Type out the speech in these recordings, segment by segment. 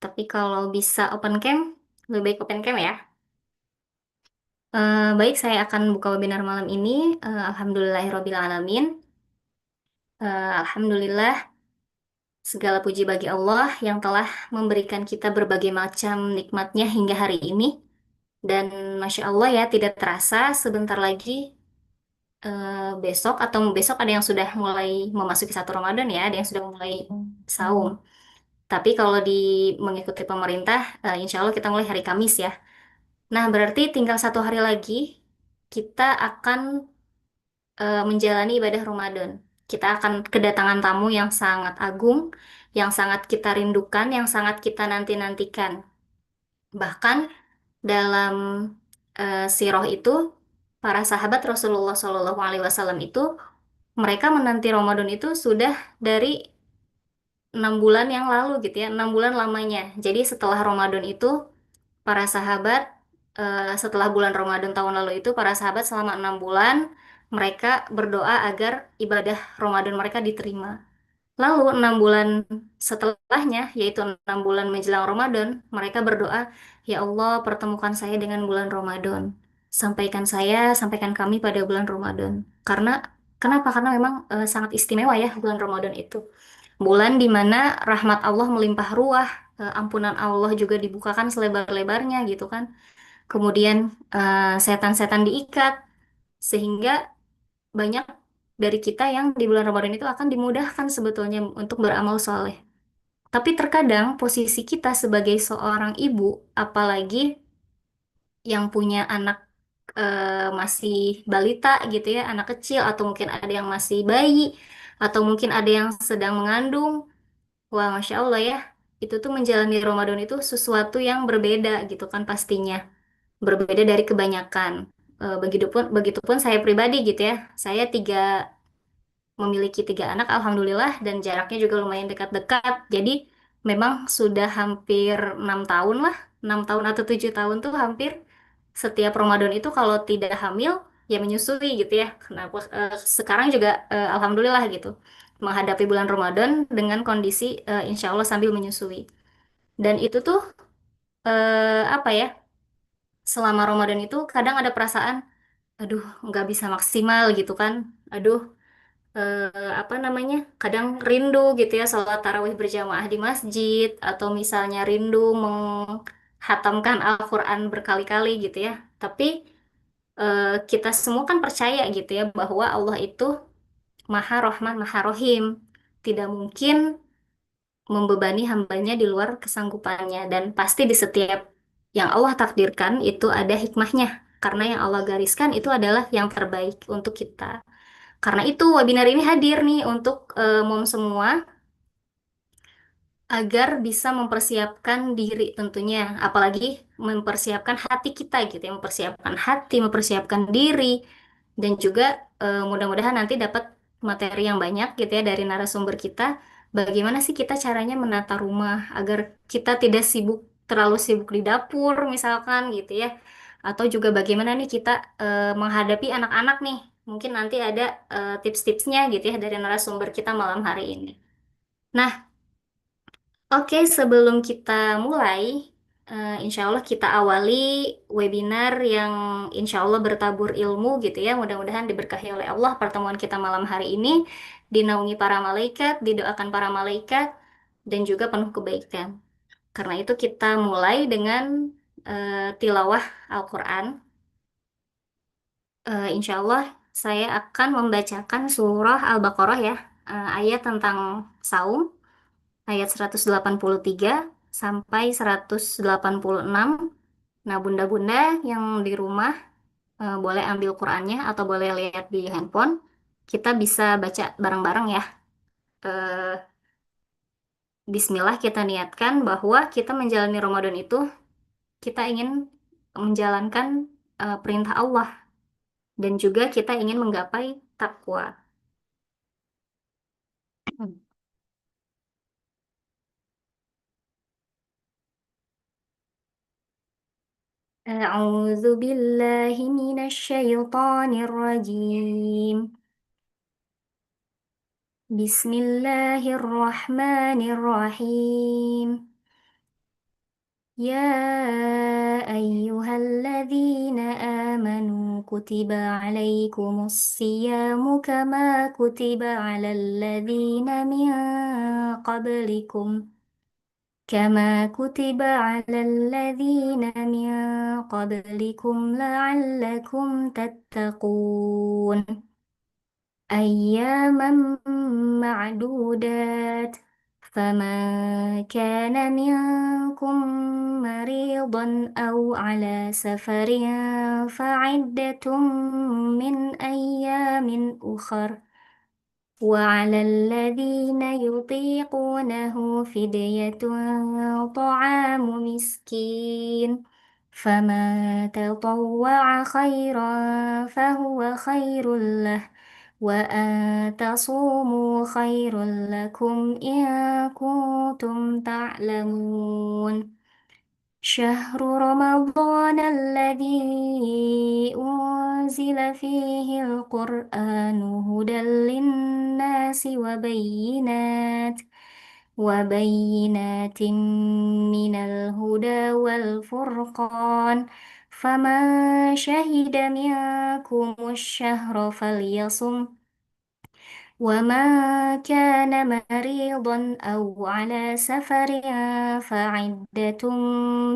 tapi kalau bisa open cam, lebih baik open cam ya. Baik, saya akan buka webinar malam ini. Alhamdulillahirrabbilalamin. Alhamdulillah, segala puji bagi Allah yang telah memberikan kita berbagai macam nikmatnya hingga hari ini. Dan Masya Allah ya, tidak terasa sebentar lagi besok atau besok ada yang sudah mulai memasuki satu Ramadan ya, ada yang sudah mulai saum. Tapi kalau mengikuti pemerintah, insya Allah kita mulai hari Kamis ya. Nah, berarti tinggal satu hari lagi kita akan menjalani ibadah Ramadan. Kita akan kedatangan tamu yang sangat agung, yang sangat kita rindukan, yang sangat kita nanti-nantikan. Bahkan dalam sirah itu, para sahabat Rasulullah Shallallahu Alaihi Wasallam itu mereka menanti Ramadan itu sudah dari 6 bulan yang lalu gitu ya, 6 bulan lamanya. Jadi setelah Ramadan itu para sahabat setelah bulan Ramadan tahun lalu itu para sahabat selama 6 bulan mereka berdoa agar ibadah Ramadan mereka diterima. Lalu 6 bulan setelahnya, yaitu 6 bulan menjelang Ramadan, mereka berdoa, Ya Allah, pertemukan saya dengan bulan Ramadan. Sampaikan kami pada bulan Ramadan. Karena, kenapa? Karena memang sangat istimewa ya bulan Ramadan itu. Bulan di mana rahmat Allah melimpah ruah, ampunan Allah juga dibukakan selebar-lebarnya gitu kan. Kemudian setan-setan diikat, sehingga banyak dari kita yang di bulan Ramadan itu akan dimudahkan sebetulnya untuk beramal soleh. Tapi terkadang posisi kita sebagai seorang ibu, apalagi yang punya anak masih balita gitu ya, anak kecil, atau mungkin ada yang masih bayi, atau mungkin ada yang sedang mengandung, wah Masya Allah ya, itu tuh menjalani Ramadan itu sesuatu yang berbeda gitu kan pastinya. Berbeda dari kebanyakan. Begitupun saya pribadi gitu ya. Saya memiliki 3 anak, alhamdulillah, dan jaraknya juga lumayan dekat-dekat. Jadi memang sudah hampir 6 tahun lah, 6 tahun atau 7 tahun tuh hampir setiap Ramadan itu kalau tidak hamil ya menyusui gitu ya. Kenapa sekarang juga alhamdulillah gitu menghadapi bulan Ramadan dengan kondisi insya Allah sambil menyusui. Dan itu tuh apa ya? Selama Ramadan itu kadang ada perasaan, aduh nggak bisa maksimal gitu kan. Aduh apa namanya, kadang rindu gitu ya sholat tarawih berjamaah di masjid, atau misalnya rindu menghatamkan Al-Quran berkali-kali gitu ya. Tapi kita semua kan percaya gitu ya bahwa Allah itu Maha Rahman, Maha Rohim. Tidak mungkin membebani hambanya di luar kesanggupannya. Dan pasti di setiap yang Allah takdirkan itu ada hikmahnya. Karena yang Allah gariskan itu adalah yang terbaik untuk kita. Karena itu webinar ini hadir nih untuk mom semua agar bisa mempersiapkan diri tentunya, apalagi mempersiapkan hati kita gitu ya, mempersiapkan hati, mempersiapkan diri, dan juga mudah-mudahan nanti dapat materi yang banyak gitu ya dari narasumber kita. Bagaimana sih kita caranya menata rumah agar kita tidak terlalu sibuk di dapur misalkan gitu ya, atau juga bagaimana nih kita menghadapi anak-anak nih. Mungkin nanti ada tips-tipsnya gitu ya dari narasumber kita malam hari ini. Nah, oke, sebelum kita mulai, insya Allah kita awali webinar yang insya Allah bertabur ilmu gitu ya. Mudah-mudahan diberkahi oleh Allah pertemuan kita malam hari ini, dinaungi para malaikat, didoakan para malaikat, dan juga penuh kebaikan. Karena itu kita mulai dengan tilawah Al-Quran. Insya Allah saya akan membacakan surah Al-Baqarah ya, ayat tentang saum, ayat 183 sampai 186. Nah, bunda-bunda yang di rumah boleh ambil Qurannya atau boleh lihat di handphone. Kita bisa baca bareng-bareng ya. Eh, Bismillah, kita niatkan bahwa kita menjalani Ramadan itu kita ingin menjalankan perintah Allah, dan juga kita ingin menggapai takwa. أعوذ بالله من الشيطان الرجيم. بسم الله الرحمن الرحيم. يا أيها الذين آمنوا كتب عليكم الصيام كما كتب على الذين من قبلكم على الذين من قبلكم لعلكم تتقون أياما معدودات فمن كان منكم مريضا أو على سفر فعدة من أيام أخر وعلى الذين يطيقونه فدية طعام مسكين فما تطوع خيرا فهو خير له وأن تصوموا خير لكم إن كنتم تعلمون شهر رمضان الذي أنزل فيه القرآن هدى للناس وبينات من الهدى والفرقان فمن شهد منكم الشهر فليصم وما كان مريضا أو على سفر فعدة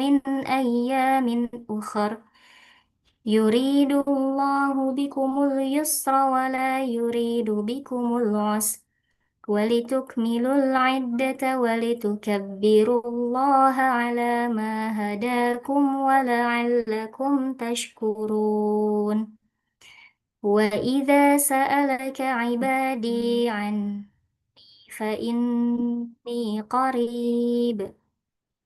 من أيام أخر يريد الله بكم اليسر ولا يريد بكم العسر ولتكملوا العدة ولتكبروا الله على ما هداكم ولعلكم تشكرون وإذا سألك عبادي عني فإني قريب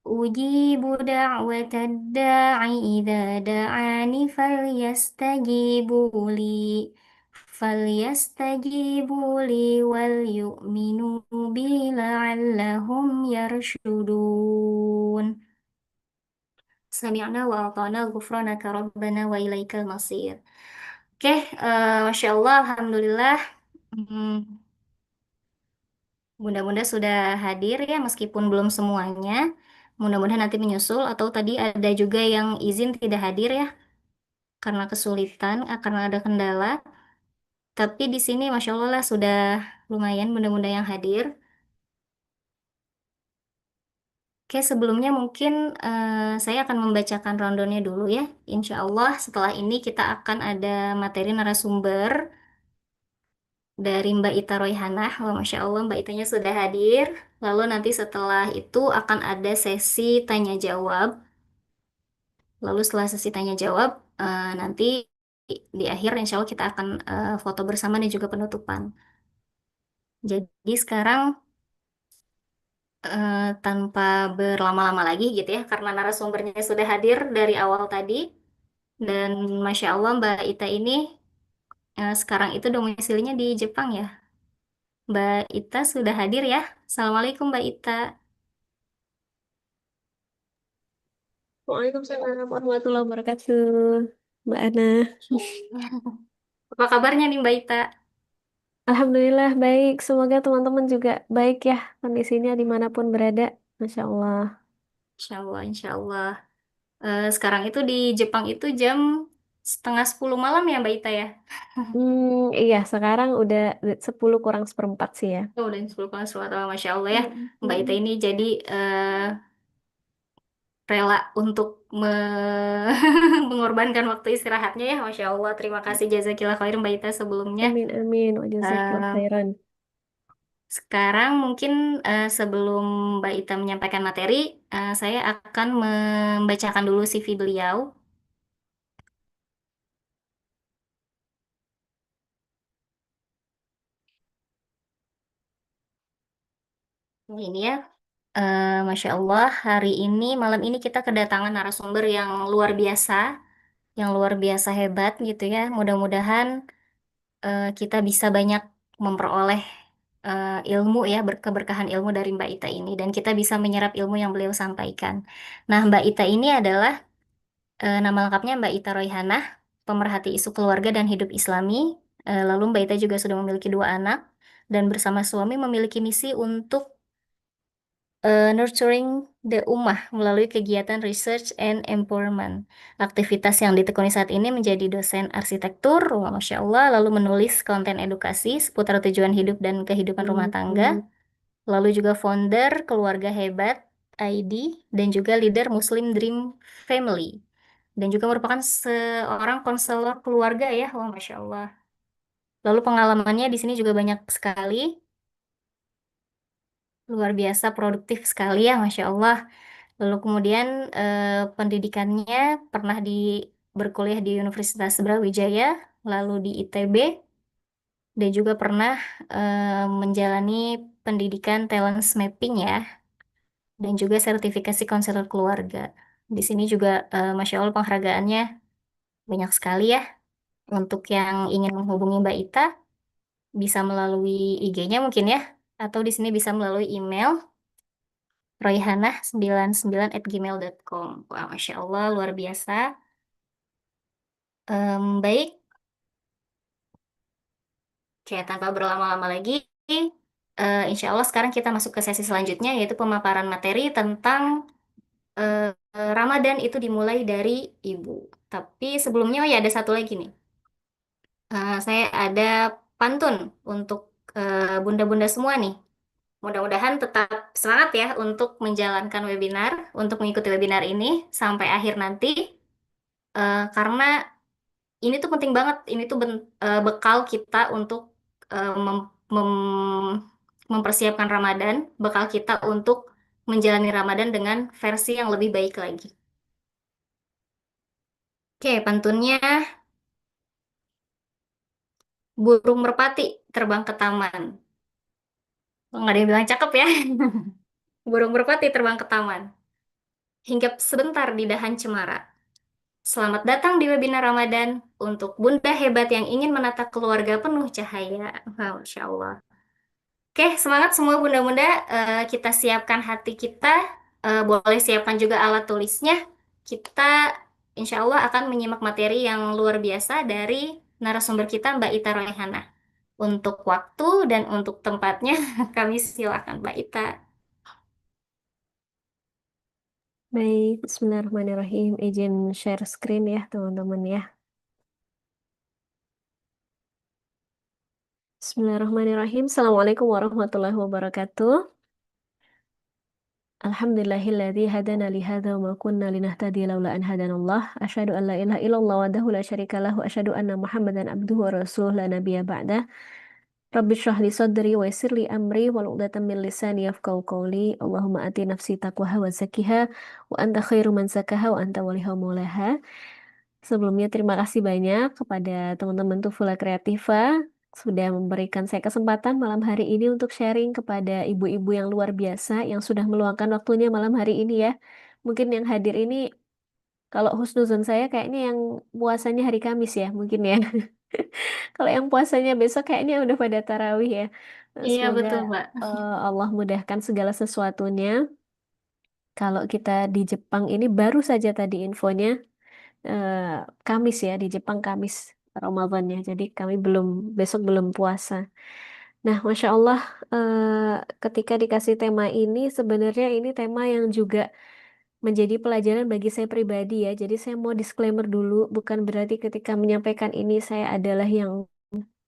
أجيب دعوة الداع إذا دعاني فليستجيبوا لي وليؤمنوا بي لعلهم يرشدون سمعنا وأطعنا غفرانك ربنا وإليك المصير. Oke, Masya Allah, Alhamdulillah. Hmm, Bunda-bunda sudah hadir ya, meskipun belum semuanya. Mudah-mudahan nanti menyusul, atau tadi ada juga yang izin tidak hadir ya, karena kesulitan, karena ada kendala. Tapi di sini, Masya Allah lah, sudah lumayan bunda-bunda yang hadir. Oke, sebelumnya mungkin saya akan membacakan rundownnya dulu ya. Insya Allah setelah ini kita akan ada materi narasumber dari Mbak Ita Royhanah. Wah, Masya Allah Mbak Itanya sudah hadir. Lalu nanti setelah itu akan ada sesi tanya jawab. Lalu setelah sesi tanya jawab, nanti di akhir insya Allah kita akan foto bersama dan juga penutupan. Jadi sekarang tanpa berlama-lama lagi gitu ya, karena narasumbernya sudah hadir dari awal tadi. Dan Masya Allah Mbak Ita ini sekarang itu domisilinya di Jepang ya. Mbak Ita sudah hadir ya. Assalamualaikum Mbak Ita. Waalaikumsalam warahmatullahi wabarakatuh, Mbak Ana. Apa kabarnya nih Mbak Ita? Alhamdulillah baik. Semoga teman-teman juga baik ya kondisinya dimanapun berada. Masya Allah. Insya Allah, Insya Allah. Sekarang itu di Jepang itu jam setengah 10 malam ya Mbak Ita ya? Iya sekarang udah 10 kurang seperempat sih ya. Oh, udah 10 kurang 10 tahun, Masya Allah ya. Mm, Mbak Ita mm, ini jadi rela untuk mengorbankan waktu istirahatnya ya, Masya Allah. Terima mm. kasih jazakillah khair Mbak Ita sebelumnya. Amin amin. Wa jazakallahu Eh, khairan. Sekarang mungkin sebelum Mbak Ita menyampaikan materi, saya akan membacakan dulu CV beliau. Ini ya, Masya Allah, hari ini, malam ini kita kedatangan narasumber yang luar biasa hebat gitu ya. Mudah-mudahan kita bisa banyak memperoleh ilmu ya, keberkahan ilmu dari Mbak Ita ini, dan kita bisa menyerap ilmu yang beliau sampaikan. Nah, Mbak Ita ini adalah nama lengkapnya Mbak Ita Royhanah, pemerhati isu keluarga dan hidup Islami. Lalu Mbak Ita juga sudah memiliki dua anak, dan bersama suami memiliki misi untuk Nurturing the Ummah melalui kegiatan Research and Empowerment. Aktivitas yang ditekuni saat ini menjadi dosen arsitektur, wah, Masya Allah, lalu menulis konten edukasi seputar tujuan hidup dan kehidupan rumah tangga, Hmm. lalu juga founder Keluarga Hebat ID, dan juga leader Muslim Dream Family, dan juga merupakan seorang konselor keluarga ya, wah, Masya Allah. Lalu pengalamannya di sini juga banyak sekali, luar biasa produktif sekali ya, Masya Allah. Lalu kemudian pendidikannya pernah berkuliah di Universitas Brawijaya, lalu di ITB, dan juga pernah menjalani pendidikan talent mapping ya, dan juga sertifikasi konselor keluarga. Di sini juga Masya Allah penghargaannya banyak sekali ya. Untuk yang ingin menghubungi Mbak Ita, bisa melalui IG-nya mungkin ya, atau di sini bisa melalui email royhanah99@gmail.com. Wah, Masya Allah, luar biasa. Baik, oke, tanpa berlama-lama lagi, insya Allah sekarang kita masuk ke sesi selanjutnya, yaitu pemaparan materi tentang Ramadan itu dimulai dari ibu. Tapi sebelumnya, oh ya ada satu lagi nih. Saya ada pantun untuk bunda-bunda semua nih. Mudah-mudahan tetap semangat ya untuk menjalankan webinar, untuk mengikuti webinar ini sampai akhir nanti. Karena ini tuh penting banget. Ini tuh bekal kita untuk mempersiapkan Ramadan, bekal kita untuk menjalani Ramadan dengan versi yang lebih baik lagi. Oke, pantunnya burung merpati terbang ke taman. Oh, nggak ada yang bilang cakep ya. Burung merpati terbang ke taman. Hinggap sebentar di dahan cemara. Selamat datang di webinar Ramadan untuk bunda hebat yang ingin menata keluarga penuh cahaya. Wah, Masya Allah. Oke, semangat semua bunda-bunda. Kita siapkan hati kita. Boleh siapkan juga alat tulisnya. Kita insya Allah akan menyimak materi yang luar biasa dari narasumber kita, Mbak Ita Royhana. Untuk waktu dan untuk tempatnya, kami silakan Mbak Ita. Baik, Bismillahirrahmanirrahim. Izin share screen ya, teman-teman ya. Bismillahirrahmanirrahim. Assalamualaikum warahmatullahi wabarakatuh. Alhamdulillahilladzi hadana li hadza wa ma kunna linahtadiya laula an hadanallah. Asyhadu an la ilaha illallah wahdahu la syarika lahu wa asyhadu anna Muhammadan abduhu wa rasuluhu la nabiyya ba'da. Rabbi shrah li sadri wa yassir li amri wa 'uqdatam min lisani yafqahu qawli. Allahumma ati nafsi taqwaha wa zakkiha wa anta khairu man zakkaha wa anta waliha maulaha. Sebelumnya terima kasih banyak kepada teman-teman Tufula Kreativa sudah memberikan saya kesempatan malam hari ini untuk sharing kepada ibu-ibu yang luar biasa yang sudah meluangkan waktunya malam hari ini ya. Mungkin yang hadir ini kalau husnuzon saya kayaknya yang puasanya hari Kamis ya mungkin ya. Kalau yang puasanya besok kayaknya udah pada tarawih ya. Iya Semoga betul Mbak. Allah mudahkan segala sesuatunya. Kalau kita di Jepang ini baru saja tadi infonya eh, Kamis ya di Jepang Kamis Ramadannya. Jadi kami besok belum puasa. Nah, Masya Allah, ketika dikasih tema ini, sebenarnya ini tema yang juga menjadi pelajaran bagi saya pribadi ya. Jadi saya mau disclaimer dulu, bukan berarti ketika menyampaikan ini saya adalah yang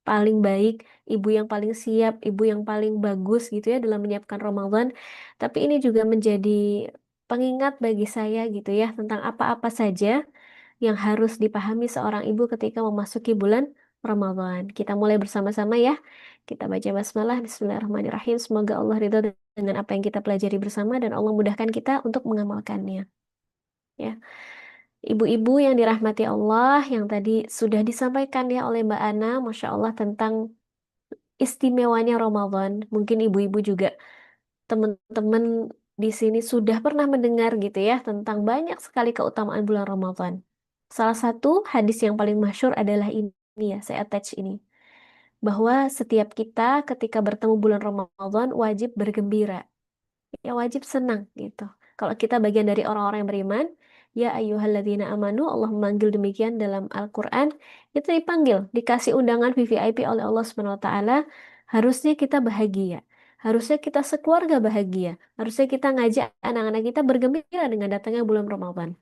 paling baik, ibu yang paling siap, ibu yang paling bagus gitu ya dalam menyiapkan Ramadan. Tapi ini juga menjadi pengingat bagi saya gitu ya tentang apa-apa saja yang harus dipahami seorang ibu ketika memasuki bulan Ramadan. Kita mulai bersama-sama ya. Kita baca basmalah, Bismillahirrahmanirrahim. Semoga Allah ridho dengan apa yang kita pelajari bersama dan Allah mudahkan kita untuk mengamalkannya. Ya, ibu-ibu yang dirahmati Allah, yang tadi sudah disampaikan ya oleh Mbak Ana, Masya Allah tentang istimewanya Ramadan. Mungkin ibu-ibu juga teman-teman di sini sudah pernah mendengar gitu ya tentang banyak sekali keutamaan bulan Ramadan. Salah satu hadis yang paling masyhur adalah ini ya, saya attach ini. Bahwa setiap kita ketika bertemu bulan Ramadan wajib bergembira. Ya wajib senang gitu. Kalau kita bagian dari orang-orang yang beriman, ya ayyuhalladzina amanu, Allah memanggil demikian dalam Al-Quran, itu dipanggil, dikasih undangan VVIP oleh Allah Subhanahu wa Ta'ala, harusnya kita bahagia. Harusnya kita sekeluarga bahagia. Harusnya kita ngajak anak-anak kita bergembira dengan datangnya bulan Ramadan.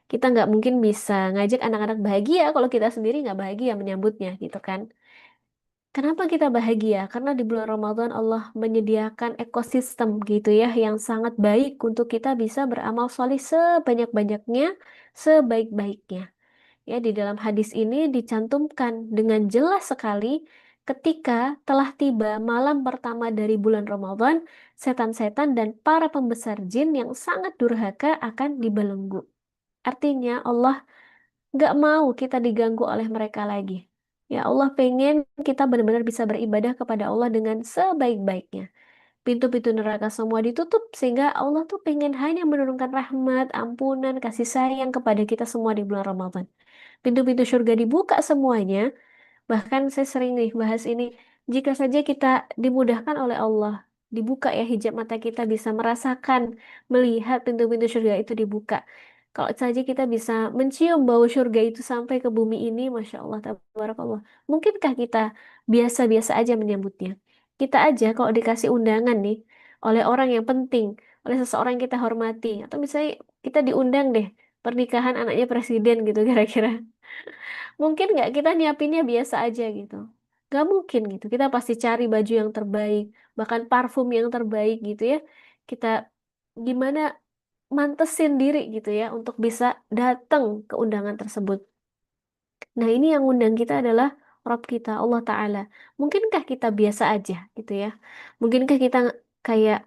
Kita nggak mungkin bisa ngajak anak-anak bahagia kalau kita sendiri nggak bahagia menyambutnya, gitu kan? Kenapa kita bahagia? Karena di bulan Ramadan Allah menyediakan ekosistem gitu ya yang sangat baik untuk kita bisa beramal solih sebanyak-banyaknya, sebaik-baiknya. Ya, di dalam hadis ini dicantumkan dengan jelas sekali ketika telah tiba malam pertama dari bulan Ramadan, setan-setan dan para pembesar jin yang sangat durhaka akan dibelenggu. Artinya Allah nggak mau kita diganggu oleh mereka lagi. Ya Allah pengen kita benar-benar bisa beribadah kepada Allah dengan sebaik-baiknya. Pintu-pintu neraka semua ditutup sehingga Allah tuh pengen hanya menurunkan rahmat, ampunan, kasih sayang kepada kita semua di bulan Ramadan. Pintu-pintu surga dibuka semuanya. Bahkan saya sering nih bahas ini, jika saja kita dimudahkan oleh Allah, dibuka ya hijab mata kita bisa merasakan, melihat pintu-pintu surga itu dibuka. Kalau saja kita bisa mencium bau surga itu sampai ke bumi ini, Masya Allah, tabarakallah. Mungkinkah kita biasa-biasa aja menyambutnya? Kita aja kalau dikasih undangan nih, oleh orang yang penting, oleh seseorang yang kita hormati, atau misalnya kita diundang deh, pernikahan anaknya presiden gitu kira-kira. Mungkin nggak kita nyiapinnya biasa aja gitu. Nggak mungkin gitu. Kita pasti cari baju yang terbaik, bahkan parfum yang terbaik gitu ya. Kita gimana mantesin diri gitu ya untuk bisa datang ke undangan tersebut. Nah, ini yang undang kita adalah Rob kita, Allah Ta'ala. Mungkinkah kita biasa aja gitu ya? Mungkinkah kita kayak,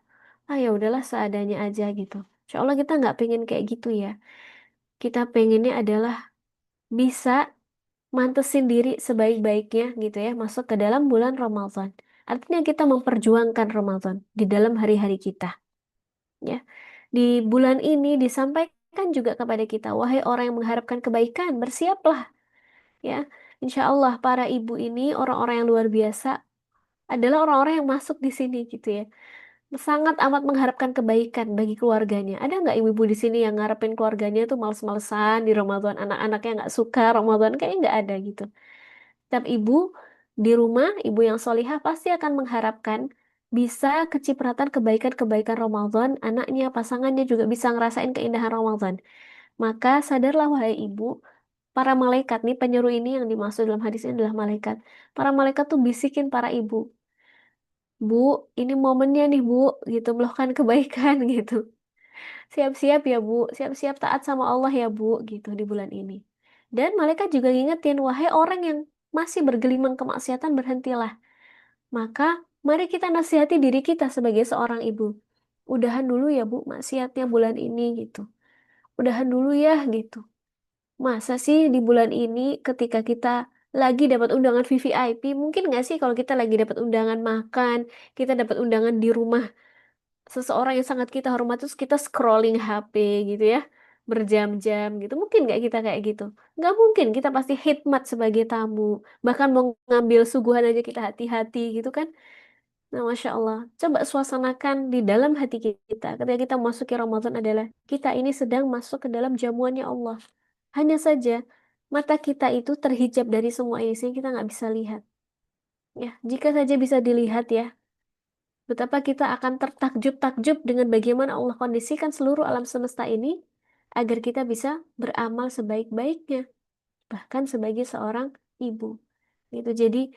ah ya udahlah seadanya aja gitu. Insya Allah kita nggak pengen kayak gitu ya. Kita pengennya adalah bisa mantesin diri sebaik-baiknya gitu ya masuk ke dalam bulan Ramadan. Artinya kita memperjuangkan Ramadan di dalam hari-hari kita ya. Di bulan ini disampaikan juga kepada kita, wahai orang yang mengharapkan kebaikan, bersiaplah ya. Insya Allah para ibu ini orang-orang yang luar biasa adalah orang-orang yang masuk di sini gitu ya. Sangat amat mengharapkan kebaikan bagi keluarganya. Ada nggak ibu-ibu di sini yang ngarepin keluarganya tuh males-malesan di Ramadan, anak-anaknya nggak suka Ramadan, kayaknya nggak ada gitu. Setiap ibu di rumah, ibu yang solihah pasti akan mengharapkan bisa kecipratan kebaikan-kebaikan Ramadan, anaknya, pasangannya juga bisa ngerasain keindahan Ramadan. Maka sadarlah wahai ibu, para malaikat nih penyeru ini yang dimaksud dalam hadis ini adalah malaikat. Para malaikat tuh bisikin para ibu, Bu, ini momennya nih Bu, gitu melakukan kebaikan gitu. Siap-siap ya Bu, siap-siap taat sama Allah ya Bu, gitu di bulan ini. Dan malaikat juga ngingetin, wahai orang yang masih bergelimang kemaksiatan, berhentilah. Maka, mari kita nasihati diri kita sebagai seorang ibu. Udahan dulu ya Bu, maksiatnya bulan ini gitu. Udahan dulu ya gitu. Masa sih di bulan ini ketika kita lagi dapat undangan VVIP, mungkin nggak sih kalau kita lagi dapat undangan makan, kita dapat undangan di rumah seseorang yang sangat kita hormati, terus kita scrolling HP gitu ya, berjam-jam gitu. Mungkin nggak kita kayak gitu? Nggak mungkin, kita pasti khidmat sebagai tamu. Bahkan mau ngambil suguhan aja kita hati-hati gitu kan. Nah, Masya Allah. Coba suasanakan di dalam hati kita. Ketika kita masuki Ramadan adalah kita ini sedang masuk ke dalam jamuannya Allah. Hanya saja mata kita itu terhijab dari semua ini sehingga kita nggak bisa lihat. Ya, jika saja bisa dilihat ya, betapa kita akan tertakjub-takjub dengan bagaimana Allah kondisikan seluruh alam semesta ini agar kita bisa beramal sebaik-baiknya, bahkan sebagai seorang ibu. Gitu. Jadi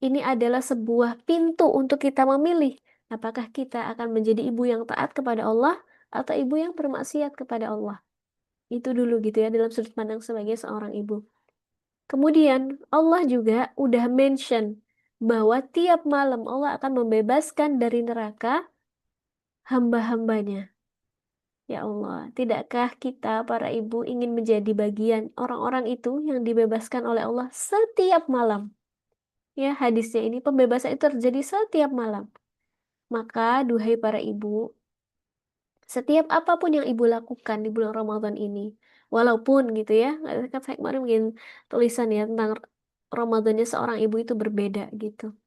ini adalah sebuah pintu untuk kita memilih apakah kita akan menjadi ibu yang taat kepada Allah atau ibu yang bermaksiat kepada Allah. Itu dulu gitu ya dalam sudut pandang sebagai seorang ibu. Kemudian Allah juga udah mention bahwa tiap malam Allah akan membebaskan dari neraka hamba-hambanya. Ya Allah, tidakkah kita para ibu ingin menjadi bagian orang-orang itu yang dibebaskan oleh Allah setiap malam? Ya, hadisnya ini pembebasan itu terjadi setiap malam. Maka, duhai para ibu, setiap apapun yang ibu lakukan di bulan Ramadan ini, walaupun gitu ya, kan saya kemarin bikin tulisan ya tentang Ramadannya seorang ibu itu berbeda gitu.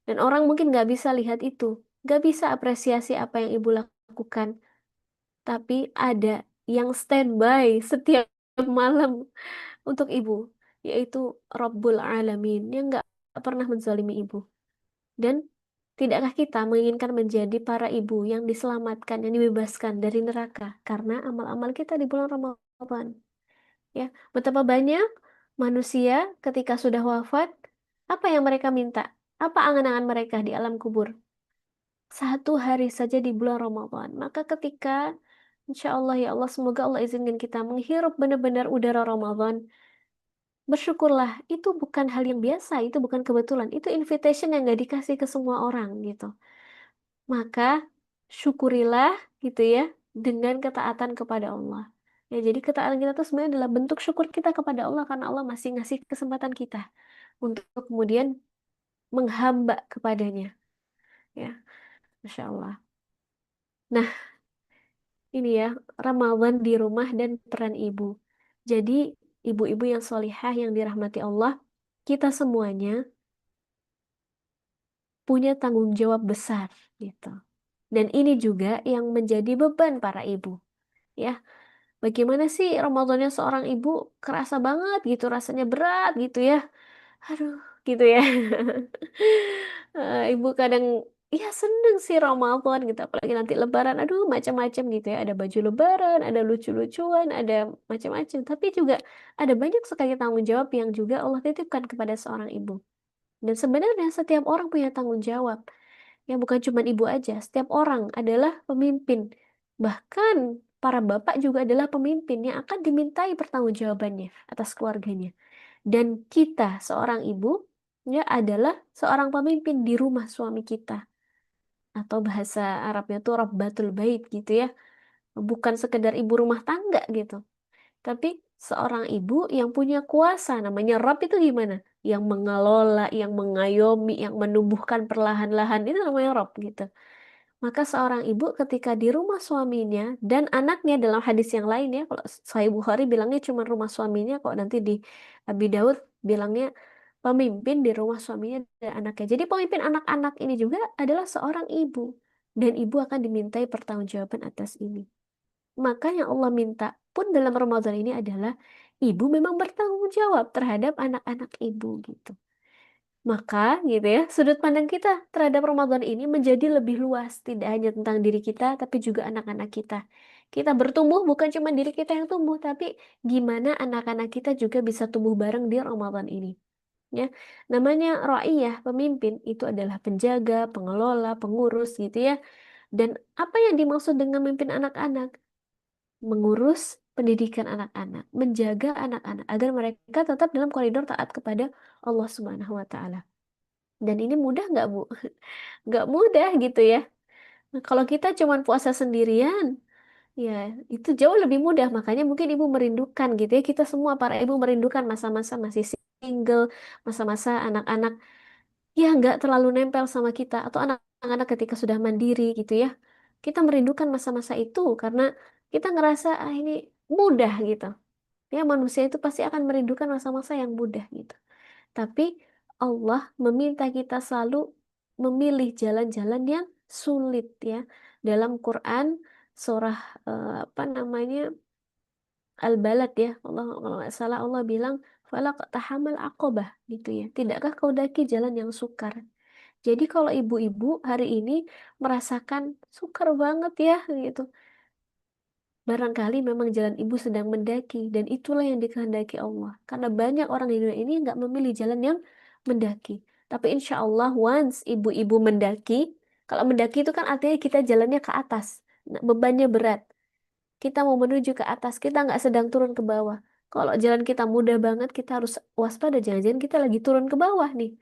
Dan orang mungkin nggak bisa lihat itu, nggak bisa apresiasi apa yang ibu lakukan. Tapi ada yang standby setiap malam untuk ibu, yaitu Rabbul Alamin yang nggak pernah menzalimi ibu. Dan Tidakkah kita menginginkan menjadi para ibu yang diselamatkan, yang dibebaskan dari neraka karena amal-amal kita di bulan Ramadan? Ya, betapa banyak manusia ketika sudah wafat, apa yang mereka minta? Apa angan-angan mereka di alam kubur? Satu hari saja di bulan Ramadan. Maka ketika, insya Allah ya Allah, semoga Allah izinkan kita menghirup benar-benar udara Ramadan. Bersyukurlah, itu bukan hal yang biasa, itu bukan kebetulan, itu invitation yang gak dikasih ke semua orang gitu. Maka syukurilah gitu ya dengan ketaatan kepada Allah. Ya, jadi ketaatan kita itu sebenarnya adalah bentuk syukur kita kepada Allah karena Allah masih ngasih kesempatan kita untuk kemudian menghamba kepadanya. Ya, Masya Allah. Nah, ini ya, Ramadan di rumah dan peran ibu. Jadi, ibu-ibu yang solihah yang dirahmati Allah, kita semuanya punya tanggung jawab besar gitu. Dan ini juga yang menjadi beban para ibu. Ya, bagaimana sih Ramadannya seorang ibu kerasa banget gitu, rasanya berat gitu ya. Aduh, gitu ya. Ibu kadang ya seneng sih Ramadan gitu, apalagi nanti Lebaran, aduh macam-macam gitu ya. Ada baju Lebaran, ada lucu-lucuan, ada macam-macam. Tapi juga ada banyak sekali tanggung jawab yang juga Allah titipkan kepada seorang ibu. Dan sebenarnya setiap orang punya tanggung jawab. Ya bukan cuma ibu aja, setiap orang adalah pemimpin. Bahkan para bapak juga adalah pemimpin yang akan dimintai pertanggungjawabannya atas keluarganya. Dan kita, seorang ibu, ya adalah seorang pemimpin di rumah suami kita. Atau bahasa Arabnya tuh Rabbatul Bait gitu ya. Bukan sekedar ibu rumah tangga gitu. Tapi seorang ibu yang punya kuasa, namanya Rabb itu gimana? Yang mengelola, yang mengayomi, yang menumbuhkan perlahan-lahan, itu namanya Rabb gitu. Maka seorang ibu ketika di rumah suaminya dan anaknya dalam hadis yang lain ya, kalau Sahih Bukhari bilangnya cuma rumah suaminya, kok nanti di Abi Daud bilangnya pemimpin di rumah suaminya dan anaknya. Jadi pemimpin anak-anak ini juga adalah seorang ibu dan ibu akan dimintai pertanggungjawaban atas ini. Maka yang Allah minta pun dalam Ramadan ini adalah ibu memang bertanggung jawab terhadap anak-anak ibu gitu. Maka gitu ya, sudut pandang kita terhadap Ramadan ini menjadi lebih luas, tidak hanya tentang diri kita, tapi juga anak-anak kita. Kita bertumbuh bukan cuma diri kita yang tumbuh, tapi gimana anak-anak kita juga bisa tumbuh bareng di Ramadan ini. Ya, namanya ra'iyah, pemimpin itu adalah penjaga, pengelola, pengurus gitu ya. Dan apa yang dimaksud dengan memimpin anak-anak? Mengurus pendidikan anak-anak, menjaga anak-anak agar mereka tetap dalam koridor taat kepada Allah Subhanahu wa taala. Dan ini mudah nggak, Bu? Nggak mudah gitu ya. Nah, kalau kita cuman puasa sendirian, ya itu jauh lebih mudah. Makanya mungkin ibu merindukan gitu ya. Kita semua para ibu merindukan masa-masa masih single, masa-masa anak-anak ya nggak terlalu nempel sama kita. Atau anak-anak ketika sudah mandiri gitu ya. Kita merindukan masa-masa itu karena kita ngerasa ah, ini mudah gitu. Ya manusia itu pasti akan merindukan masa-masa yang mudah gitu. Tapi Allah meminta kita selalu memilih jalan-jalan yang sulit ya. Dalam Quran surah apa namanya Al-Balad ya. Allah kalau nggak salah Allah bilang falak tahamal aqobah gitu ya. Tidakkah kau daki jalan yang sukar? Jadi kalau ibu-ibu hari ini merasakan sukar banget ya gitu. Barangkali memang jalan ibu sedang mendaki dan itulah yang dikehendaki Allah. Karena banyak orang di dunia ini nggak memilih jalan yang mendaki. Tapi insya Allah once ibu-ibu mendaki, kalau mendaki itu kan artinya kita jalannya ke atas. Nah, bebannya berat. Kita mau menuju ke atas, kita nggak sedang turun ke bawah. Kalau jalan kita mudah banget, kita harus waspada. Jangan-jangan kita lagi turun ke bawah nih.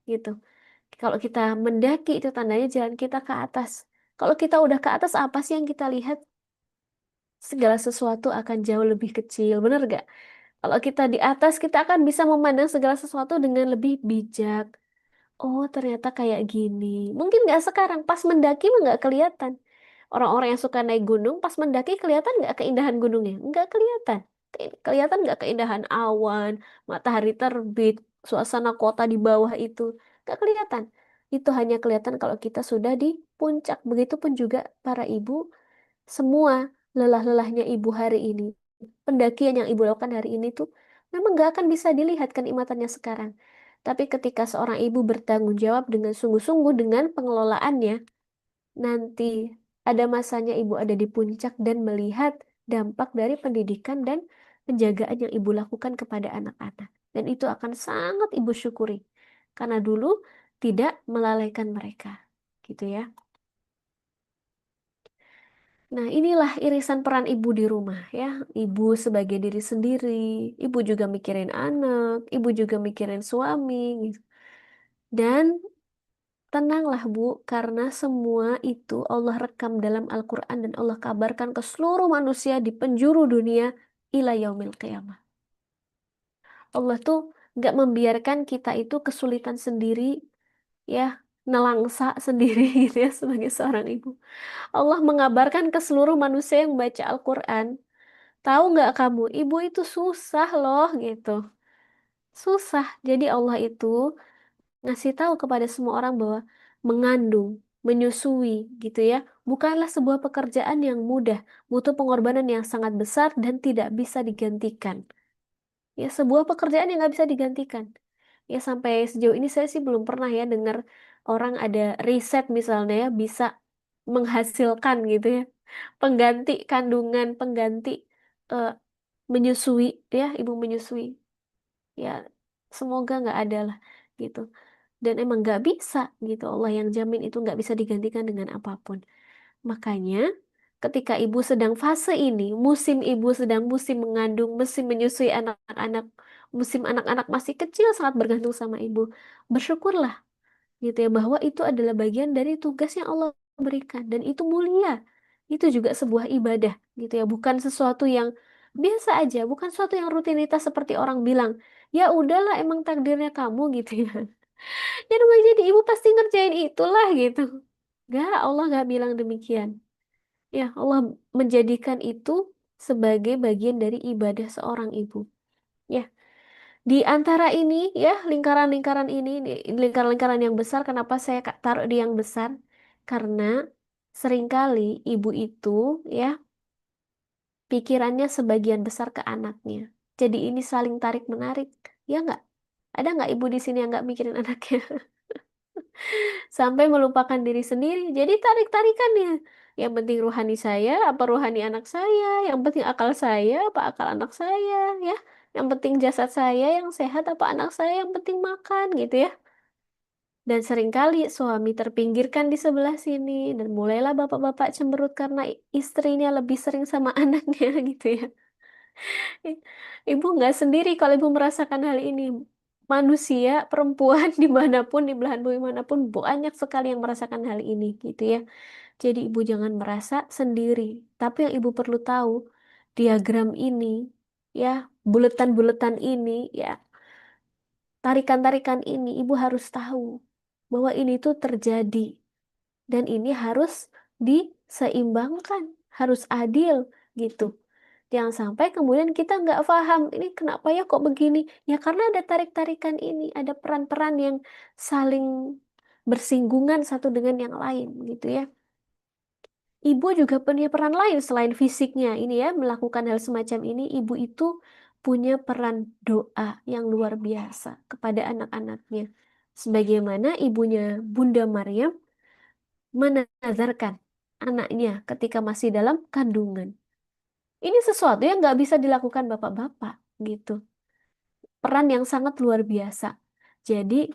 Gitu. Kalau kita mendaki itu tandanya jalan kita ke atas. Kalau kita udah ke atas, apa sih yang kita lihat? Segala sesuatu akan jauh lebih kecil, bener gak? Kalau kita di atas, kita akan bisa memandang segala sesuatu dengan lebih bijak. Oh, ternyata kayak gini. Mungkin nggak sekarang, pas mendaki mah nggak kelihatan. Orang-orang yang suka naik gunung, pas mendaki kelihatan nggak keindahan gunungnya? Nggak kelihatan. Kelihatan nggak keindahan awan, matahari terbit, suasana kota di bawah itu. Nggak kelihatan. Itu hanya kelihatan kalau kita sudah di puncak. Begitupun juga para ibu semua lelah-lelahnya ibu hari ini, pendakian yang ibu lakukan hari ini tuh memang gak akan bisa dilihat kenikmatannya sekarang. Tapi ketika seorang ibu bertanggung jawab dengan sungguh-sungguh dengan pengelolaannya, nanti ada masanya ibu ada di puncak dan melihat dampak dari pendidikan dan penjagaan yang ibu lakukan kepada anak-anak. Dan itu akan sangat ibu syukuri. Karena dulu tidak melalaikan mereka. Gitu ya. Nah, inilah irisan peran ibu di rumah ya. Ibu sebagai diri sendiri, ibu juga mikirin anak, ibu juga mikirin suami gitu. Dan tenanglah Bu, karena semua itu Allah rekam dalam Al-Quran dan Allah kabarkan ke seluruh manusia di penjuru dunia ila yaumil qiyamah. Allah tuh nggak membiarkan kita itu kesulitan sendiri ya, nelangsa sendiri gitu ya sebagai seorang ibu. Allah mengabarkan ke seluruh manusia yang membaca Al-Quran. Tahu nggak kamu, ibu itu susah loh gitu. Susah. Jadi Allah itu ngasih tahu kepada semua orang bahwa mengandung, menyusui gitu ya, bukanlah sebuah pekerjaan yang mudah, butuh pengorbanan yang sangat besar dan tidak bisa digantikan. Ya, sebuah pekerjaan yang nggak bisa digantikan. Ya, sampai sejauh ini saya sih belum pernah ya dengar orang ada riset misalnya ya bisa menghasilkan gitu ya, pengganti kandungan, pengganti eh, menyusui ya, ibu menyusui. Ya, semoga nggak ada lah gitu. Dan emang nggak bisa gitu. Allah yang jamin itu nggak bisa digantikan dengan apapun. Makanya ketika ibu sedang fase ini, musim ibu sedang musim mengandung, musim menyusui anak-anak, musim anak-anak masih kecil sangat bergantung sama ibu. Bersyukurlah gitu ya bahwa itu adalah bagian dari tugas yang Allah berikan dan itu mulia. Itu juga sebuah ibadah gitu ya, bukan sesuatu yang biasa aja, bukan sesuatu yang rutinitas seperti orang bilang, ya udahlah emang takdirnya kamu gitu ya. Ya namanya jadi ibu pasti ngerjain itulah gitu. Gak, Allah gak bilang demikian. Ya, Allah menjadikan itu sebagai bagian dari ibadah seorang ibu. Ya, di antara ini ya, lingkaran-lingkaran ini, lingkaran-lingkaran yang besar, kenapa saya taruh di yang besar? Karena seringkali ibu itu ya, pikirannya sebagian besar ke anaknya. Jadi ini saling tarik-menarik. Ya nggak? Ada nggak ibu di sini yang nggak mikirin anaknya? Sampai melupakan diri sendiri. Jadi tarik-tarikan ya. Yang penting rohani saya, apa rohani anak saya, yang penting akal saya, apa akal anak saya, ya. Yang penting jasad saya yang sehat, apa anak saya yang penting makan gitu ya. Dan seringkali suami terpinggirkan di sebelah sini dan mulailah bapak-bapak cemberut karena istrinya lebih sering sama anaknya gitu ya. Ibu nggak sendiri kalau ibu merasakan hal ini. Manusia, perempuan dimanapun, di belahan bumi manapun, banyak sekali yang merasakan hal ini, gitu ya. Jadi ibu jangan merasa sendiri. Tapi yang ibu perlu tahu, diagram ini, ya, buletan-buletan ini, ya, tarikan-tarikan ini, ibu harus tahu bahwa ini tuh terjadi. Dan ini harus diseimbangkan, harus adil, gitu. Jangan sampai kemudian kita nggak paham, ini kenapa ya kok begini? Ya karena ada tarik-tarikan ini, ada peran-peran yang saling bersinggungan satu dengan yang lain gitu ya. Ibu juga punya peran lain selain fisiknya. Ini ya, melakukan hal semacam ini, ibu itu punya peran doa yang luar biasa kepada anak-anaknya. Sebagaimana ibunya Bunda Maryam menazarkan anaknya ketika masih dalam kandungan. Ini sesuatu yang nggak bisa dilakukan bapak-bapak gitu. Peran yang sangat luar biasa. Jadi,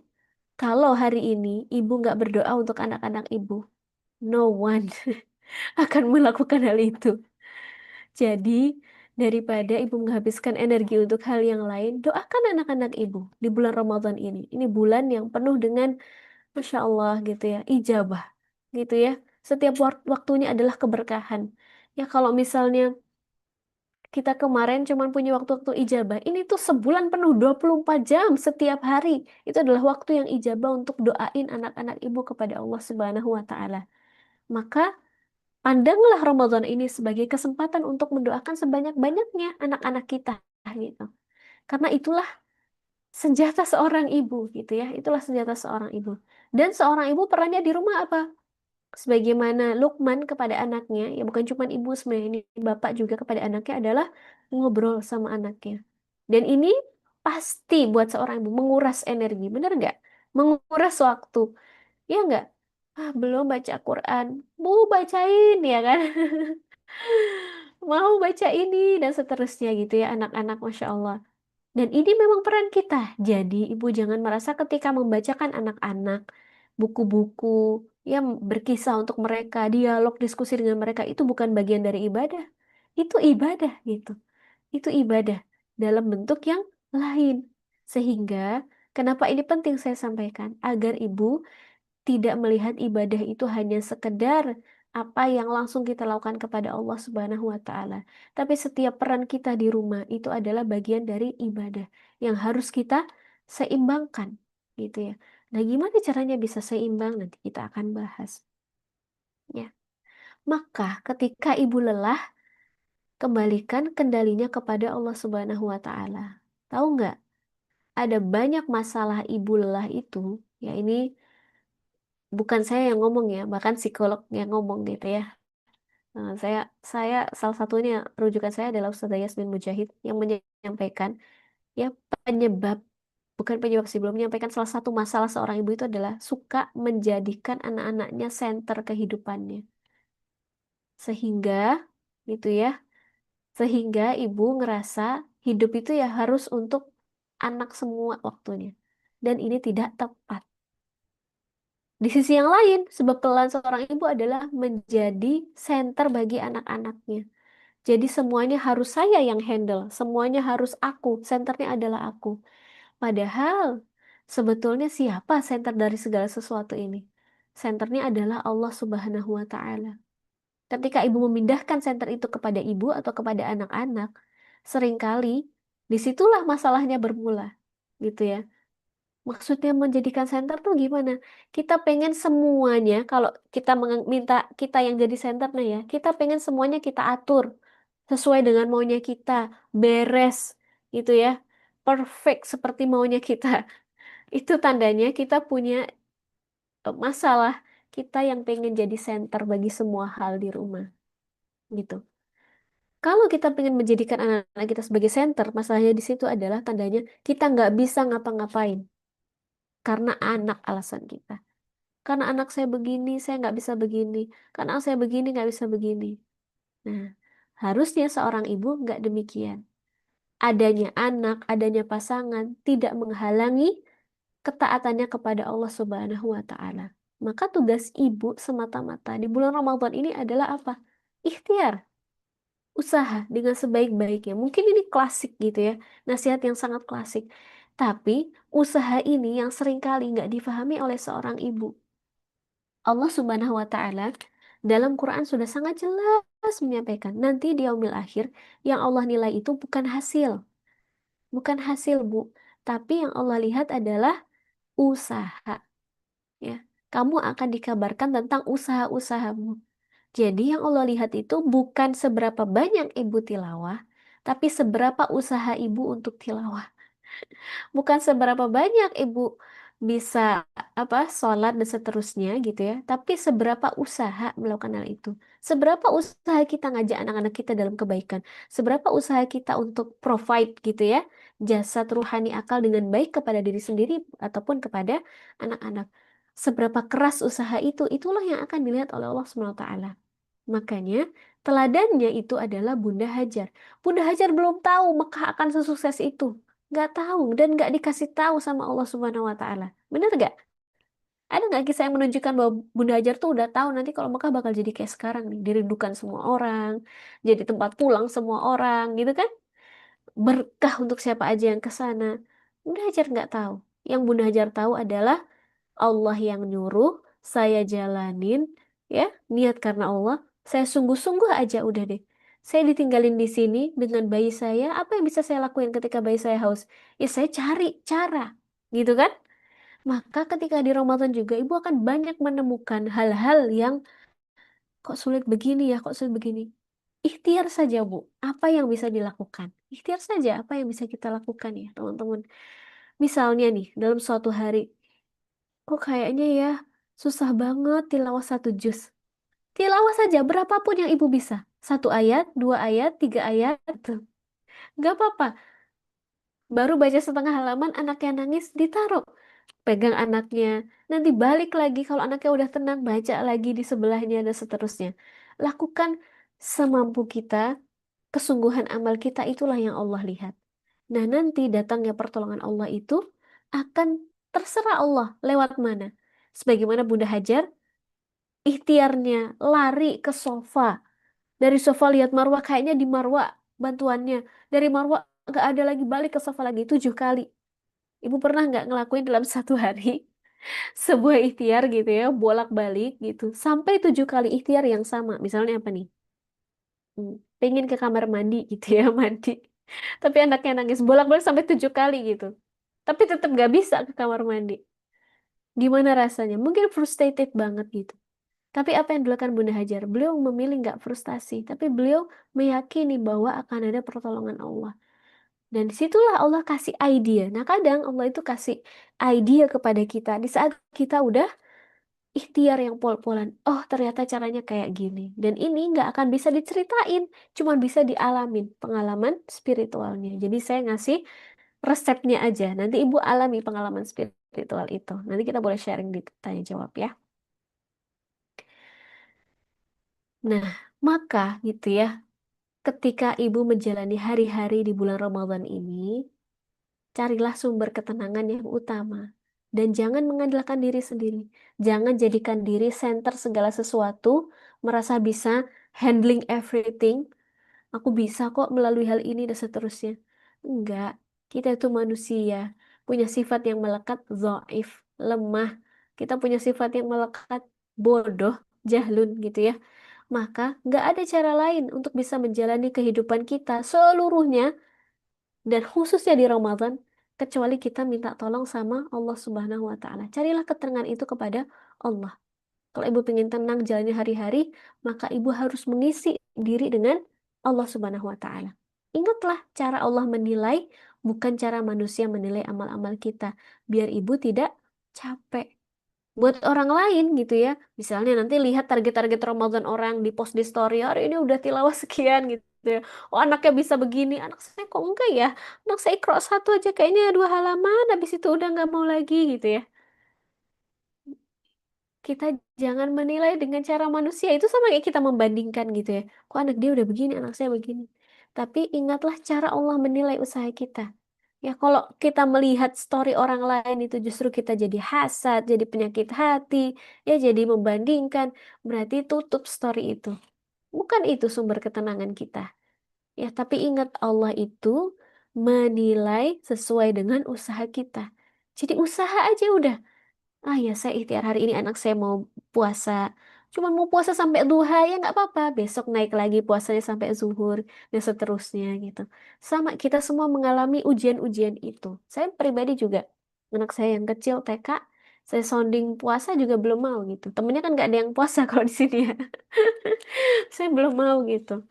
kalau hari ini ibu nggak berdoa untuk anak-anak ibu, no one akan melakukan hal itu. Jadi, daripada ibu menghabiskan energi untuk hal yang lain, doakan anak-anak ibu di bulan Ramadan ini. Ini bulan yang penuh dengan, Masya Allah gitu ya, ijabah gitu ya. Setiap waktunya adalah keberkahan. Ya kalau misalnya kita kemarin cuman punya waktu-waktu ijabah. Ini tuh sebulan penuh 24 jam setiap hari. Itu adalah waktu yang ijabah untuk doain anak-anak ibu kepada Allah Subhanahu wa taala. Maka pandanglah Ramadan ini sebagai kesempatan untuk mendoakan sebanyak-banyaknya anak-anak kita gitu. Karena itulah senjata seorang ibu gitu ya. Itulah senjata seorang ibu. Dan seorang ibu perannya di rumah apa? Sebagaimana Lukman kepada anaknya, ya bukan cuma ibu sebenarnya, ini bapak juga kepada anaknya adalah ngobrol sama anaknya. Dan ini pasti buat seorang ibu menguras energi, bener nggak? Menguras waktu, ya nggak? Ah, belum baca Quran, mau bacain ya kan? Mau baca ini dan seterusnya gitu ya anak-anak, Masya Allah. Dan ini memang peran kita. Jadi ibu jangan merasa ketika membacakan anak-anak buku-buku yang berkisah untuk mereka, dialog diskusi dengan mereka itu bukan bagian dari ibadah. Itu ibadah gitu. Itu ibadah dalam bentuk yang lain. Sehingga kenapa ini penting saya sampaikan agar ibu tidak melihat ibadah itu hanya sekedar apa yang langsung kita lakukan kepada Allah Subhanahu wa taala. Tapi setiap peran kita di rumah itu adalah bagian dari ibadah yang harus kita seimbangkan gitu ya. Nah, gimana caranya bisa seimbang nanti kita akan bahas ya. Maka ketika ibu lelah, kembalikan kendalinya kepada Allah Subhanahu wa taala. Tahu nggak? Ada banyak masalah ibu lelah itu, ya ini bukan saya yang ngomong ya, bahkan psikolog yang ngomong gitu ya. Nah, saya salah satunya rujukan saya adalah Ustazah Yasmin Mujahid yang menyampaikan ya penyebab bukan penyebab sih belum menyampaikan salah satu masalah seorang ibu itu adalah suka menjadikan anak-anaknya senter kehidupannya sehingga gitu ya sehingga ibu ngerasa hidup itu ya harus untuk anak semua waktunya dan ini tidak tepat. Di sisi yang lain, sebab peran seorang ibu adalah menjadi center bagi anak-anaknya. Jadi semuanya harus saya yang handle, semuanya harus aku, senternya adalah aku. Padahal sebetulnya siapa center dari segala sesuatu ini? Senternya adalah Allah Subhanahu wa taala. Ketika ibu memindahkan center itu kepada ibu atau kepada anak-anak, seringkali disitulah masalahnya bermula, gitu ya. Maksudnya menjadikan center tuh gimana? Kita pengen semuanya, kalau kita minta kita yang jadi centernya ya, kita pengen semuanya kita atur sesuai dengan maunya kita, beres gitu ya, perfect seperti maunya kita. Itu tandanya kita punya masalah, kita yang pengen jadi center bagi semua hal di rumah gitu. Kalau kita pengen menjadikan anak-anak kita sebagai center, masalahnya di situ adalah tandanya kita nggak bisa ngapa-ngapain karena anak alasan kita. Karena anak saya begini, saya nggak bisa begini. Karena anak saya begini, nggak bisa begini. Nah, harusnya seorang ibu nggak demikian. Adanya anak, adanya pasangan, tidak menghalangi ketaatannya kepada Allah Subhanahu wa Ta'ala. Maka tugas ibu semata-mata di bulan Ramadan ini adalah apa? Ikhtiar, usaha dengan sebaik-baiknya. Mungkin ini klasik gitu ya, nasihat yang sangat klasik. Tapi usaha ini yang seringkali nggak difahami oleh seorang ibu. Allah Subhanahu wa taala dalam Quran sudah sangat jelas menyampaikan nanti di yaumil akhir yang Allah nilai itu bukan hasil, bukan hasil, Bu, tapi yang Allah lihat adalah usaha, ya. Kamu akan dikabarkan tentang usaha-usahamu. Jadi yang Allah lihat itu bukan seberapa banyak ibu tilawah, tapi seberapa usaha ibu untuk tilawah. Bukan seberapa banyak ibu bisa sholat dan seterusnya gitu ya, tapi seberapa usaha melakukan hal itu, seberapa usaha kita ngajak anak-anak kita dalam kebaikan, seberapa usaha kita untuk provide gitu ya jasa ruhani akal dengan baik kepada diri sendiri ataupun kepada anak-anak, seberapa keras usaha itu, itulah yang akan dilihat oleh Allah Subhanahu wa taala. Makanya teladannya itu adalah Bunda Hajar. Bunda Hajar belum tahu Mekah akan sesukses itu. Nggak tahu dan nggak dikasih tahu sama Allah Subhanahu wa Ta'ala. Bener nggak? Ada nggak kisah yang menunjukkan bahwa Bunda Hajar tuh udah tahu nanti kalau Mekah bakal jadi kayak sekarang nih, dirindukan semua orang, jadi tempat pulang semua orang, gitu kan? Berkah untuk siapa aja yang ke sana. Bunda Hajar nggak tahu. Yang Bunda Hajar tahu adalah Allah yang nyuruh, saya jalanin, ya, niat karena Allah, saya sungguh-sungguh aja udah deh. Saya ditinggalin di sini dengan bayi saya, apa yang bisa saya lakuin ketika bayi saya haus? Ya saya cari cara, gitu kan? Maka ketika di Ramadan juga ibu akan banyak menemukan hal-hal yang kok sulit begini ya, kok sulit begini. Ikhtiar saja Bu, apa yang bisa dilakukan? Ikhtiar saja apa yang bisa kita lakukan ya teman-teman. Misalnya nih, dalam suatu hari, kok kayaknya ya susah banget tilawah satu juz. Tilawah saja berapapun yang ibu bisa. Satu ayat, dua ayat, tiga ayat, gitu. Gak apa-apa. Baru baca setengah halaman, anaknya nangis, ditaruh. Pegang anaknya. Nanti balik lagi, kalau anaknya udah tenang, baca lagi di sebelahnya, dan seterusnya. Lakukan semampu kita, kesungguhan amal kita itulah yang Allah lihat. Nah, nanti datangnya pertolongan Allah itu akan terserah Allah lewat mana. Sebagaimana Bunda Hajar, ikhtiarnya lari ke sofa. Dari sofa lihat Marwah, kayaknya di Marwah bantuannya. Dari Marwah nggak ada lagi, balik ke sofa lagi 7 kali. Ibu pernah nggak ngelakuin dalam satu hari sebuah ikhtiar gitu ya, bolak-balik gitu. Sampai 7 kali ikhtiar yang sama. Misalnya apa nih? Pengen ke kamar mandi gitu ya, mandi. Tapi anaknya nangis bolak-balik sampai 7 kali gitu. Tapi tetap gak bisa ke kamar mandi. Gimana rasanya? Mungkin frustrated banget gitu. Tapi apa yang dilakukan Bunda Hajar? Beliau memilih nggak frustasi, tapi beliau meyakini bahwa akan ada pertolongan Allah. Dan disitulah Allah kasih idea. Nah kadang Allah itu kasih idea kepada kita di saat kita udah ikhtiar yang pol-polan. Oh ternyata caranya kayak gini. Dan ini nggak akan bisa diceritain, cuman bisa dialamin pengalaman spiritualnya. Jadi saya ngasih resepnya aja. Nanti ibu alami pengalaman spiritual itu. Nanti kita boleh sharing di tanya jawab ya. Nah, maka gitu ya, ketika ibu menjalani hari-hari di bulan Ramadan ini, carilah sumber ketenangan yang utama. Dan jangan mengandalkan diri sendiri. Jangan jadikan diri center segala sesuatu, merasa bisa handling everything. Aku bisa kok melalui hal ini dan seterusnya. Enggak, kita itu manusia, punya sifat yang melekat, dhaif, lemah. Kita punya sifat yang melekat, bodoh, jahlun gitu ya. Maka nggak ada cara lain untuk bisa menjalani kehidupan kita seluruhnya dan khususnya di Ramadan kecuali kita minta tolong sama Allah Subhanahu wa taala. Carilah keterangan itu kepada Allah. Kalau ibu ingin tenang jalani hari-hari, maka ibu harus mengisi diri dengan Allah Subhanahu wa taala. Ingatlah cara Allah menilai, bukan cara manusia menilai amal-amal kita, biar ibu tidak capek buat orang lain gitu ya. Misalnya nanti lihat target-target Ramadan orang di post di story, hari ini udah tilawah sekian gitu ya. Oh anaknya bisa begini, anak saya kok enggak ya? Anak saya Iqra satu aja kayaknya 2 halaman, habis itu udah nggak mau lagi gitu ya. Kita jangan menilai dengan cara manusia, itu sama kayak kita membandingkan gitu ya. Kok anak dia udah begini, anak saya begini. Tapi ingatlah cara Allah menilai usaha kita. Ya, kalau kita melihat story orang lain itu justru kita jadi hasad, jadi penyakit hati, ya jadi membandingkan, berarti tutup story itu. Bukan itu sumber ketenangan kita. Ya, tapi ingat Allah itu menilai sesuai dengan usaha kita. Jadi usaha aja udah. Ah ya, saya ikhtiar hari ini anak saya mau puasa. Cuma mau puasa sampai duha ya nggak apa-apa. Besok naik lagi puasanya sampai zuhur dan seterusnya gitu. Sama kita semua mengalami ujian-ujian itu. Saya pribadi juga anak saya yang kecil TK, saya sounding puasa juga belum mau gitu. Temennya kan nggak ada yang puasa kalau di sini ya. Saya belum mau gitu.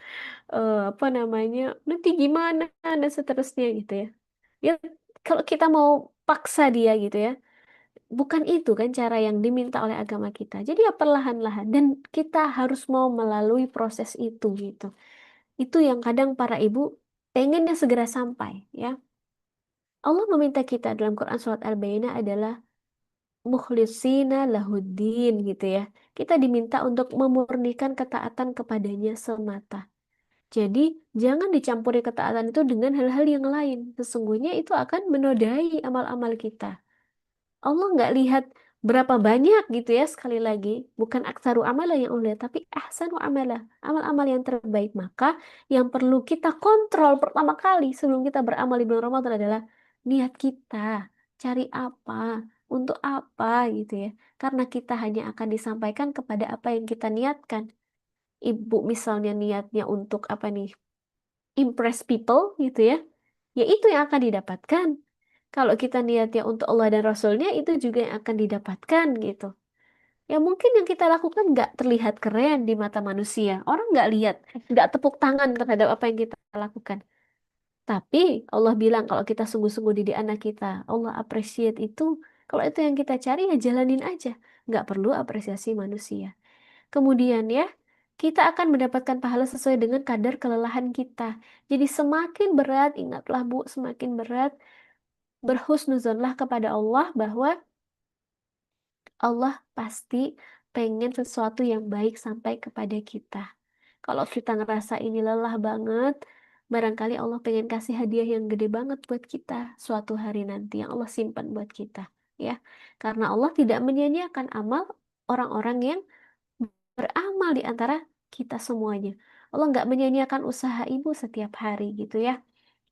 Apa namanya? Nanti gimana dan seterusnya gitu ya. Ya kalau kita mau paksa dia gitu ya, bukan itu kan cara yang diminta oleh agama kita. Jadi ya perlahan-lahan dan kita harus mau melalui proses itu gitu. Itu yang kadang para ibu pengennya segera sampai ya. Allah meminta kita dalam Quran surat Al-Baqarah adalah mukhlisina lahuddin gitu ya. Kita diminta untuk memurnikan ketaatan kepadanya semata. Jadi jangan dicampuri ketaatan itu dengan hal-hal yang lain. Sesungguhnya itu akan menodai amal-amal kita. Allah nggak lihat berapa banyak gitu ya, sekali lagi bukan aksaru amalah yang Allah lihat, tapi ahsanu amalah, amal-amal yang terbaik. Maka yang perlu kita kontrol pertama kali sebelum kita beramal di bulan Ramadan adalah niat kita, cari apa, untuk apa gitu ya, karena kita hanya akan disampaikan kepada apa yang kita niatkan. Ibu misalnya niatnya untuk apa nih, impress people gitu ya, ya itu yang akan didapatkan. Kalau kita niatnya untuk Allah dan Rasulnya, itu juga yang akan didapatkan gitu. Ya mungkin yang kita lakukan nggak terlihat keren di mata manusia. Orang nggak lihat, nggak tepuk tangan terhadap apa yang kita lakukan. Tapi Allah bilang kalau kita sungguh-sungguh didik anak kita, Allah appreciate itu. Kalau itu yang kita cari ya jalanin aja. Nggak perlu apresiasi manusia. Kemudian ya, kita akan mendapatkan pahala sesuai dengan kadar kelelahan kita. Jadi semakin berat, ingatlah Bu, semakin berat, berhusnuzonlah kepada Allah bahwa Allah pasti pengen sesuatu yang baik sampai kepada kita. Kalau kita ngerasa ini lelah banget, barangkali Allah pengen kasih hadiah yang gede banget buat kita suatu hari nanti yang Allah simpan buat kita, ya. Karena Allah tidak menyia-nyiakan amal orang-orang yang beramal di antara kita semuanya. Allah nggak menyia-nyiakan usaha ibu setiap hari gitu ya.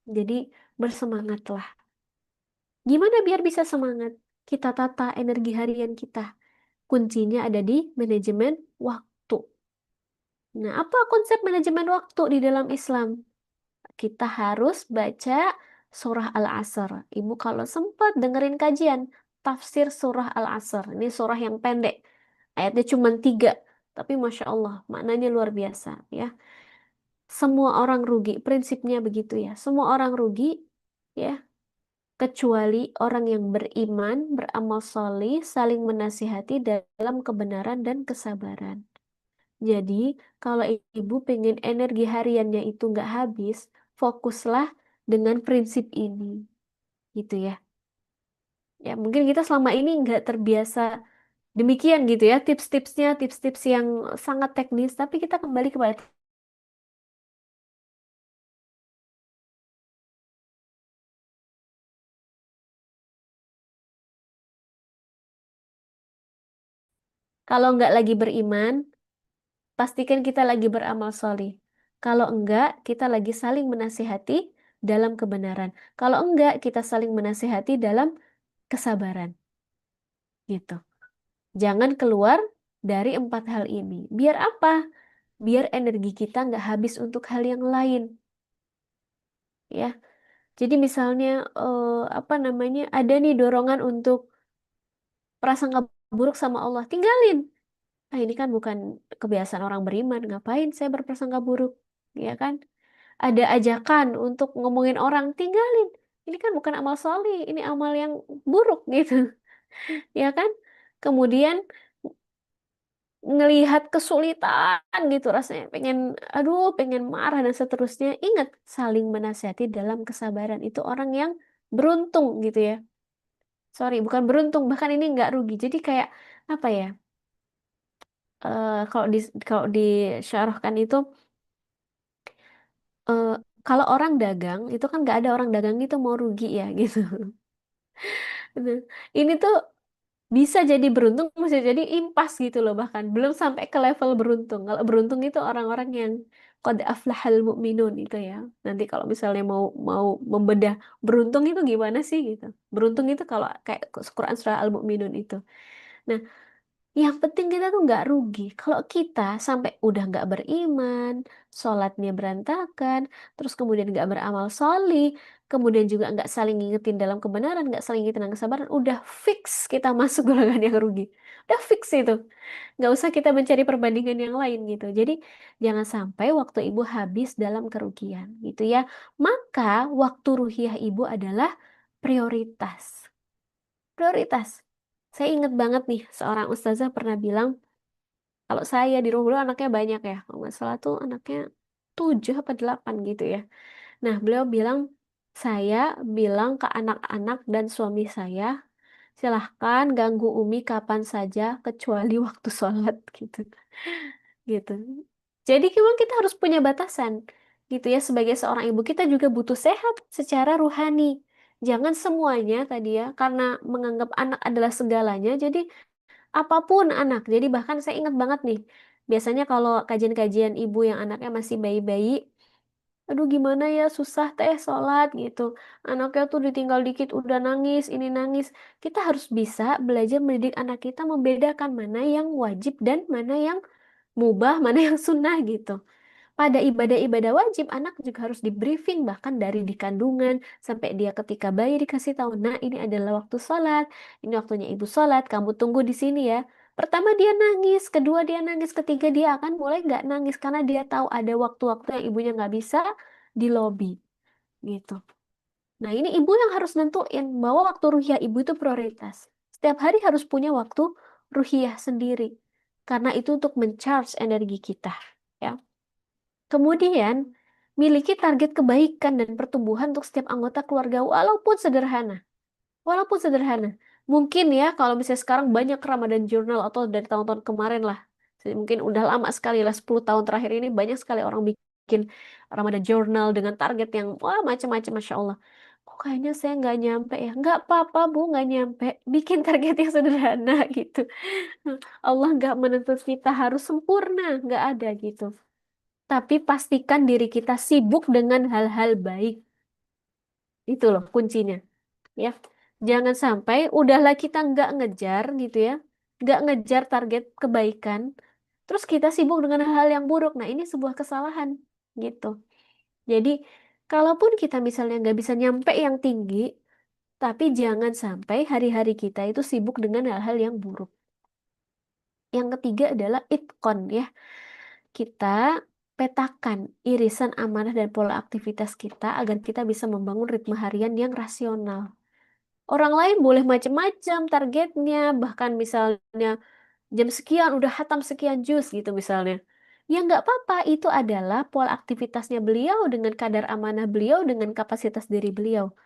Jadi bersemangatlah. Gimana biar bisa semangat? Kita tata energi harian kita. Kuncinya ada di manajemen waktu. Nah, apa konsep manajemen waktu di dalam Islam? Kita harus baca surah Al-Asr. Ibu kalau sempat dengerin kajian tafsir surah Al-Asr. Ini surah yang pendek. Ayatnya cuma 3. Tapi Masya Allah, maknanya luar biasa ya. Semua orang rugi. Prinsipnya begitu ya. Semua orang rugi ya. Kecuali orang yang beriman, beramal solih, saling menasihati dalam kebenaran dan kesabaran. Jadi, kalau ibu pengen energi hariannya itu nggak habis, fokuslah dengan prinsip ini, gitu ya. Ya, mungkin kita selama ini nggak terbiasa demikian gitu ya, tips-tipsnya, tips-tips yang sangat teknis, tapi kita kembali kepada kalau nggak lagi beriman, pastikan kita lagi beramal solih. Kalau enggak, kita lagi saling menasihati dalam kebenaran. Kalau enggak, kita saling menasihati dalam kesabaran, gitu. Jangan keluar dari 4 hal ini. Biar apa? Biar energi kita nggak habis untuk hal yang lain, ya. Jadi misalnya apa namanya? Ada nih dorongan untuk prasangka buruk sama Allah, tinggalin. Ah, ini kan bukan kebiasaan orang beriman. Ngapain saya berprasangka buruk? Ya kan? Ada ajakan untuk ngomongin orang, tinggalin. Ini kan bukan amal solih, ini amal yang buruk gitu, ya kan? Kemudian ngelihat kesulitan gitu rasanya pengen aduh pengen marah dan seterusnya, ingat saling menasihati dalam kesabaran itu orang yang beruntung gitu ya. Sorry, bukan beruntung, bahkan ini nggak rugi. Jadi kayak apa ya, kalau disyarahkan itu, eh, kalau orang dagang itu kan nggak ada orang dagang itu mau rugi ya gitu. Nah, ini tuh bisa jadi beruntung, bisa jadi impas gitu loh, bahkan belum sampai ke level beruntung. Kalau beruntung itu orang-orang yang qad aflahal mu'minun itu ya. Nanti kalau misalnya mau mau membedah beruntung itu gimana sih gitu. Beruntung itu kalau kayak Quran surah Al-Mu'minun itu. Nah, yang penting kita tuh nggak rugi. Kalau kita sampai udah nggak beriman, sholatnya berantakan, terus kemudian nggak beramal solih, kemudian juga nggak saling ngingetin dalam kebenaran, nggak saling ngingetin dalam kesabaran, udah fix kita masuk golongan yang rugi. Udah fix itu. Nggak usah kita mencari perbandingan yang lain gitu. Jadi jangan sampai waktu ibu habis dalam kerugian gitu ya. Maka waktu ruhiyah ibu adalah prioritas. Prioritas. Saya ingat banget nih, seorang ustazah pernah bilang, kalau saya di rumah dulu anaknya banyak ya, kalau nggak salah tuh anaknya 7 apa 8 gitu ya. Nah, beliau bilang, saya bilang ke anak-anak dan suami saya, silahkan ganggu Umi kapan saja, kecuali waktu sholat gitu. Gitu. Jadi memang kita harus punya batasan. Gitu ya, sebagai seorang ibu kita juga butuh sehat secara ruhani. Jangan semuanya tadi ya, karena menganggap anak adalah segalanya, jadi apapun anak. Jadi bahkan saya ingat banget nih, biasanya kalau kajian-kajian ibu yang anaknya masih bayi-bayi, aduh gimana ya susah teh sholat gitu. Anaknya tuh ditinggal dikit udah nangis, ini nangis. Kita harus bisa belajar mendidik anak kita membedakan mana yang wajib dan mana yang mubah, mana yang sunnah gitu. Pada ibadah-ibadah wajib, anak juga harus di briefing, bahkan dari di kandungan, sampai dia ketika bayi dikasih tahu, nah ini adalah waktu sholat, ini waktunya ibu sholat, kamu tunggu di sini ya. Pertama dia nangis, kedua dia nangis, ketiga dia akan mulai nggak nangis, karena dia tahu ada waktu-waktu yang ibunya nggak bisa di lobi, gitu. Nah ini ibu yang harus nentuin bahwa waktu ruhiyah ibu itu prioritas. Setiap hari harus punya waktu ruhiyah sendiri, karena itu untuk mencharge energi kita. Ya. Kemudian, miliki target kebaikan dan pertumbuhan untuk setiap anggota keluarga walaupun sederhana. Walaupun sederhana. Mungkin ya kalau misalnya sekarang banyak Ramadan Journal atau dari tahun-tahun kemarin lah. Mungkin udah lama sekali lah 10 tahun terakhir ini banyak sekali orang bikin Ramadan Journal dengan target yang wah macam-macam Masya Allah. Kok kayaknya saya nggak nyampe ya? Nggak apa-apa Bu, nggak nyampe. Bikin target yang sederhana gitu. Allah nggak menuntut kita harus sempurna, nggak ada gitu. Tapi pastikan diri kita sibuk dengan hal-hal baik. Itu loh kuncinya. Ya, jangan sampai udahlah kita nggak ngejar gitu ya, nggak ngejar target kebaikan, terus kita sibuk dengan hal-hal yang buruk. Nah, ini sebuah kesalahan gitu. Jadi, kalaupun kita misalnya nggak bisa nyampe yang tinggi, tapi jangan sampai hari-hari kita itu sibuk dengan hal-hal yang buruk. Yang ketiga adalah itkon ya. Kita petakan irisan amanah dan pola aktivitas kita agar kita bisa membangun ritme harian yang rasional. Orang lain boleh macam-macam targetnya, bahkan misalnya jam sekian udah hatam sekian juz gitu misalnya. Ya nggak apa-apa, itu adalah pola aktivitasnya beliau dengan kadar amanah beliau dengan kapasitas diri beliau.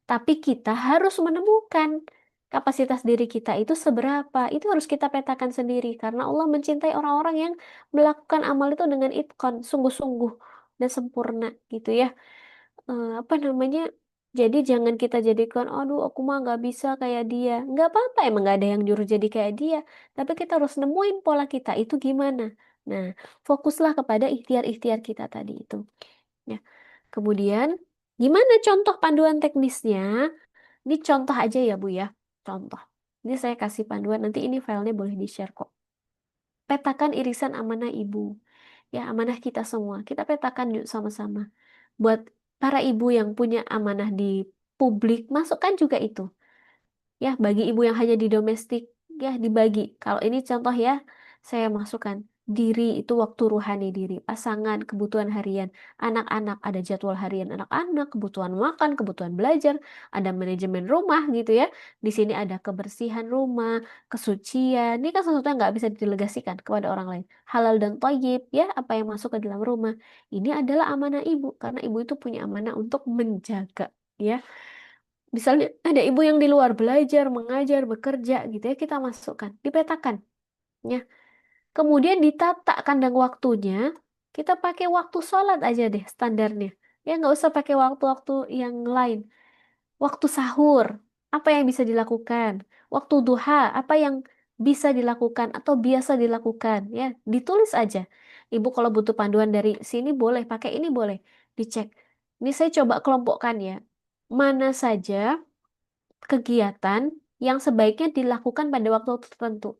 Tapi kita harus menemukan kapasitas diri kita itu seberapa. Itu harus kita petakan sendiri karena Allah mencintai orang-orang yang melakukan amal itu dengan itkon, sungguh-sungguh dan sempurna gitu ya. Apa namanya? Jadi jangan kita jadikan, aduh aku mah nggak bisa kayak dia. Nggak apa-apa, emang nggak ada yang nyuruh jadi kayak dia. Tapi kita harus nemuin pola kita itu gimana. Nah, fokuslah kepada ikhtiar-ikhtiar kita tadi itu. Ya. Kemudian, gimana contoh panduan teknisnya? Ini contoh aja ya Bu ya. Contoh. Ini saya kasih panduan, nanti ini filenya boleh di-share kok. Petakan irisan amanah ibu. Ya, amanah kita semua. Kita petakan yuk sama-sama. Buat para ibu yang punya amanah di publik, masukkan juga itu. Ya, bagi ibu yang hanya di domestik, ya dibagi. Kalau ini contoh ya, saya masukkan diri itu waktu ruhani diri, pasangan, kebutuhan harian, anak-anak, ada jadwal harian anak-anak, kebutuhan makan, kebutuhan belajar, ada manajemen rumah gitu ya. Di sini ada kebersihan rumah, kesucian. Ini kan sesuatu yang nggak bisa didelegasikan kepada orang lain. Halal dan thayyib, ya, apa yang masuk ke dalam rumah. Ini adalah amanah ibu, karena ibu itu punya amanah untuk menjaga. Ya, misalnya ada ibu yang di luar belajar, mengajar, bekerja gitu ya, kita masukkan, dipetakan ya. Kemudian ditata kandang waktunya, kita pakai waktu sholat aja deh standarnya. Ya nggak usah pakai waktu-waktu yang lain. Waktu sahur, apa yang bisa dilakukan? Waktu duha, apa yang bisa dilakukan atau biasa dilakukan? Ya, ditulis aja. Ibu kalau butuh panduan dari sini boleh, pakai ini boleh. Dicek. Ini saya coba kelompokkan ya. Mana saja kegiatan yang sebaiknya dilakukan pada waktu tertentu.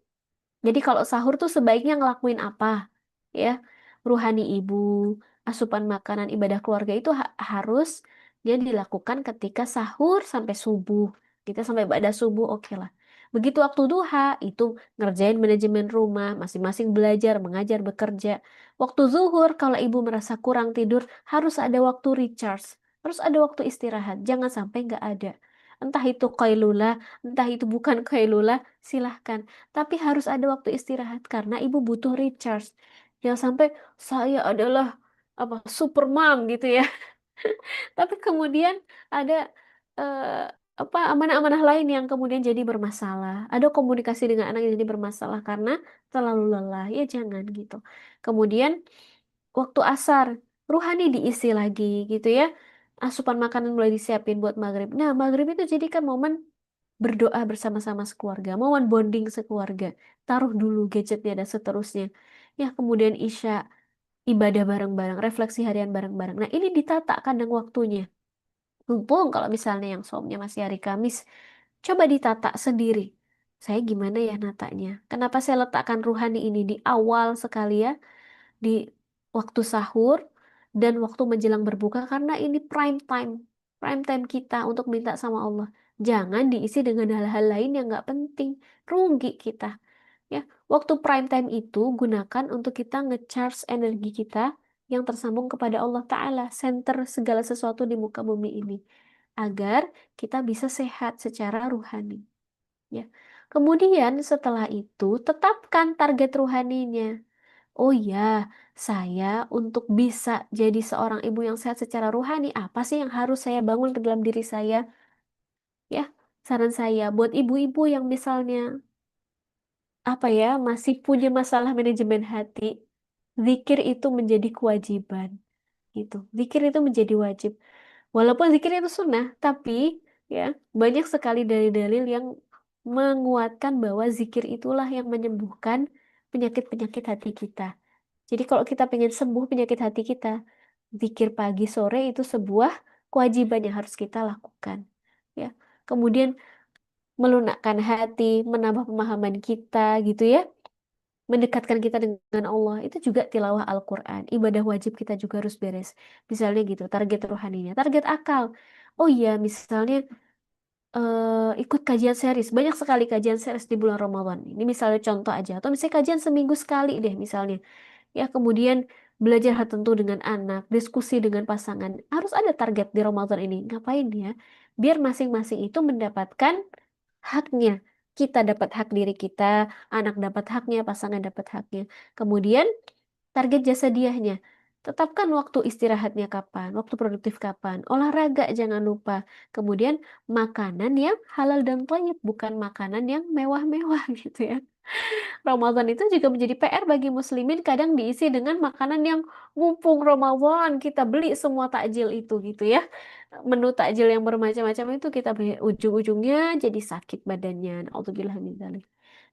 Jadi kalau sahur tuh sebaiknya ngelakuin apa? Ya, ruhani ibu, asupan makanan ibadah keluarga itu harus dia dilakukan ketika sahur sampai subuh. Kita sampai pada subuh, oke lah. Begitu waktu duha, itu ngerjain manajemen rumah, masing-masing belajar, mengajar, bekerja. Waktu zuhur, kalau ibu merasa kurang tidur, harus ada waktu recharge. Harus ada waktu istirahat. Jangan sampai nggak ada. Entah itu qailula, entah itu bukan qailula, silahkan. Tapi harus ada waktu istirahat karena ibu butuh recharge. Jangan sampai saya adalah apa super mom gitu ya. Tapi kemudian ada eh, apa amanah-amanah lain yang kemudian jadi bermasalah. Ada komunikasi dengan anak yang jadi bermasalah karena terlalu lelah. Ya jangan gitu. Kemudian waktu asar ruhani diisi lagi gitu ya. Asupan makanan mulai disiapin buat maghrib. Nah, maghrib itu jadikan momen berdoa bersama-sama sekeluarga, momen bonding sekeluarga, taruh dulu gadgetnya dan seterusnya. Ya, kemudian Isya, ibadah bareng-bareng, refleksi harian bareng-bareng. Nah, ini ditata kandang waktunya. Mumpung kalau misalnya yang somnya masih hari Kamis, coba ditata sendiri. Saya gimana ya natanya? Kenapa saya letakkan ruhani ini di awal sekali ya? Di waktu sahur dan waktu menjelang berbuka karena ini prime time kita untuk minta sama Allah. Jangan diisi dengan hal-hal lain yang nggak penting, rugi kita. Ya, waktu prime time itu gunakan untuk kita ngecharge energi kita yang tersambung kepada Allah Ta'ala, center segala sesuatu di muka bumi ini, agar kita bisa sehat secara ruhani. Ya. Kemudian setelah itu tetapkan target ruhaninya. Oh ya, saya untuk bisa jadi seorang ibu yang sehat secara rohani, apa sih yang harus saya bangun ke dalam diri saya? Ya, saran saya buat ibu-ibu yang misalnya apa ya, masih punya masalah manajemen hati, zikir itu menjadi kewajiban gitu. Zikir itu menjadi wajib. Walaupun zikir itu sunnah, tapi ya banyak sekali dalil-dalil yang menguatkan bahwa zikir itulah yang menyembuhkan penyakit-penyakit hati kita. Jadi kalau kita pengen sembuh penyakit hati kita, zikir pagi sore itu sebuah kewajiban yang harus kita lakukan. Ya. Kemudian melunakkan hati, menambah pemahaman kita gitu ya, mendekatkan kita dengan Allah, itu juga tilawah Al-Quran. Ibadah wajib kita juga harus beres. Misalnya gitu, target rohaninya, target akal. Oh iya, misalnya ikut kajian series. Banyak sekali kajian series di bulan Ramadan. Ini misalnya contoh aja. Atau misalnya kajian seminggu sekali deh misalnya. Ya, kemudian belajar hal tentu dengan anak, diskusi dengan pasangan. Harus ada target di Ramadan ini. Ngapain ya? Biar masing-masing itu mendapatkan haknya. Kita dapat hak diri kita, anak dapat haknya, pasangan dapat haknya. Kemudian target jasa diahnya. Tetapkan waktu istirahatnya kapan, waktu produktif kapan. Olahraga jangan lupa. Kemudian makanan yang halal dan thayyib, bukan makanan yang mewah-mewah gitu ya. Ramadan itu juga menjadi PR bagi muslimin kadang diisi dengan makanan yang mumpung Ramadan kita beli semua takjil itu gitu ya. Menu takjil yang bermacam-macam itu kita beli ujung-ujungnya jadi sakit badannya. Alhamdulillah min dzalik.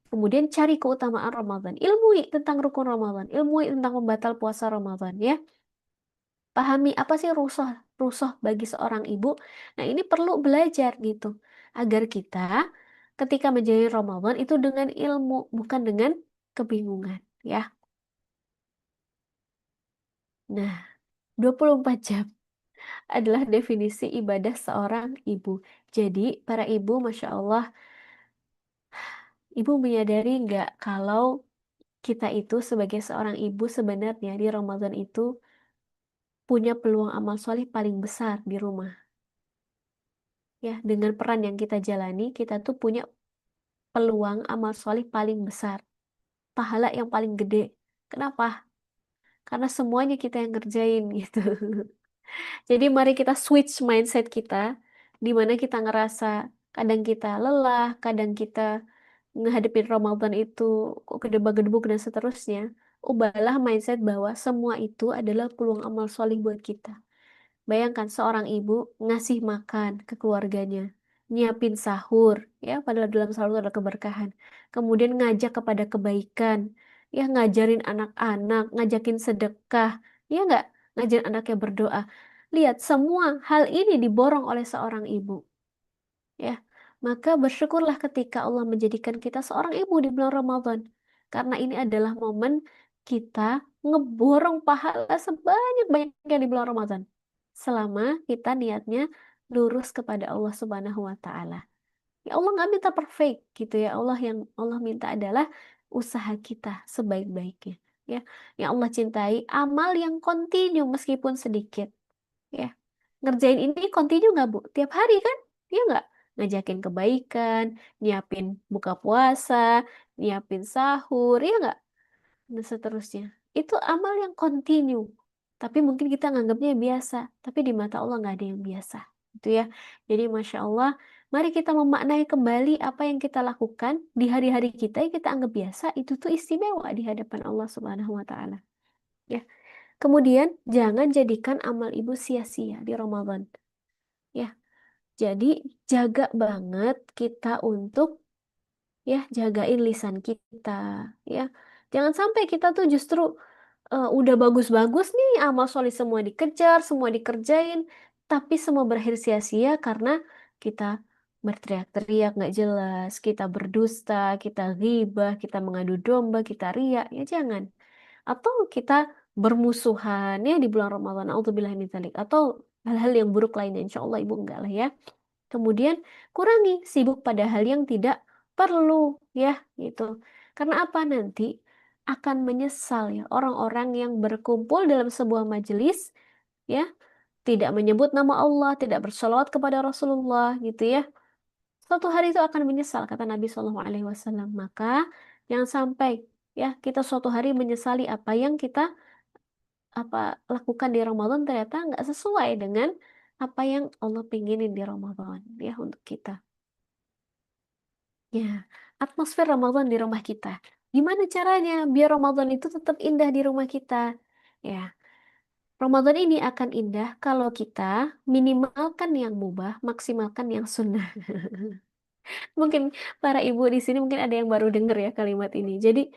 Kemudian cari keutamaan Ramadan, ilmui tentang rukun Ramadan, ilmui tentang pembatal puasa Ramadan ya. Pahami apa sih rusuh rusuh bagi seorang ibu. Nah, ini perlu belajar gitu agar kita ketika menjalani Ramadan itu dengan ilmu, bukan dengan kebingungan ya. Nah, 24 jam adalah definisi ibadah seorang ibu. Jadi, para ibu, Masya Allah, ibu menyadari nggak kalau kita itu sebagai seorang ibu sebenarnya di Ramadan itu punya peluang amal soleh paling besar di rumah. Ya, dengan peran yang kita jalani, kita tuh punya peluang amal soleh paling besar. Pahala yang paling gede. Kenapa? Karena semuanya kita yang ngerjain gitu. Jadi mari kita switch mindset kita, di mana kita ngerasa kadang kita lelah, kadang kita ngehadapin Ramadan itu kok gedebak-gedebuk dan seterusnya. Ubahlah mindset bahwa semua itu adalah peluang amal soleh buat kita. Bayangkan seorang ibu ngasih makan ke keluarganya, nyiapin sahur, ya, padahal dalam sahur itu ada keberkahan. Kemudian ngajak kepada kebaikan, ya, ngajarin anak-anak, ngajakin sedekah, ya nggak, ngajarin anaknya berdoa. Lihat, semua hal ini diborong oleh seorang ibu, ya. Maka bersyukurlah ketika Allah menjadikan kita seorang ibu di bulan Ramadan. Karena ini adalah momen kita ngeborong pahala sebanyak-banyaknya di bulan Ramadan. Selama kita niatnya lurus kepada Allah Subhanahu wa Ta'ala. Ya Allah nggak minta perfect gitu ya. Allah minta adalah usaha kita sebaik-baiknya. Ya, yang Allah cintai amal yang kontinu meskipun sedikit. Ya, ngerjain ini kontinu nggak Bu? Tiap hari kan? Dia nggak ngajakin kebaikan, nyiapin buka puasa, nyiapin sahur, ya nggak? Dan seterusnya. Itu amal yang kontinu. Tapi mungkin kita nganggapnya biasa. Tapi di mata Allah nggak ada yang biasa. Itu ya. Jadi Masya Allah, mari kita memaknai kembali apa yang kita lakukan di hari-hari kita yang kita anggap biasa. Itu tuh istimewa di hadapan Allah Subhanahu Wa Ta'ala. Ya. Kemudian jangan jadikan amal ibu sia-sia di Ramadan. Ya. Jadi jaga banget kita untuk ya jagain lisan kita ya. Jangan sampai kita tuh justru udah bagus-bagus nih amal soleh semua dikejar, semua dikerjain, tapi semua berakhir sia-sia karena kita berteriak-teriak nggak jelas, kita berdusta, kita ghibah, kita mengadu domba, kita riak, ya jangan. Atau kita bermusuhan ya di bulan Ramadan, auzubillah min dzalik. Atau hal-hal yang buruk lainnya, insya Allah ibu enggak lah ya. Kemudian kurangi sibuk pada hal yang tidak perlu ya gitu. Karena apa nanti akan menyesal ya orang-orang yang berkumpul dalam sebuah majelis ya, tidak menyebut nama Allah, tidak bersolawat kepada Rasulullah gitu ya. Suatu hari itu akan menyesal kata Nabi Shallallahu Alaihi Wasallam. Maka jangan sampai. Ya, kita suatu hari menyesali apa yang kita apa lakukan di Ramadan ternyata nggak sesuai dengan apa yang Allah pinginin di Ramadan ya untuk kita. Ya, atmosfer Ramadan di rumah kita. Gimana caranya biar Ramadan itu tetap indah di rumah kita? Ya, Ramadan ini akan indah kalau kita minimalkan yang mubah, maksimalkan yang sunnah. Mungkin para ibu di sini mungkin ada yang baru dengar ya kalimat ini. Jadi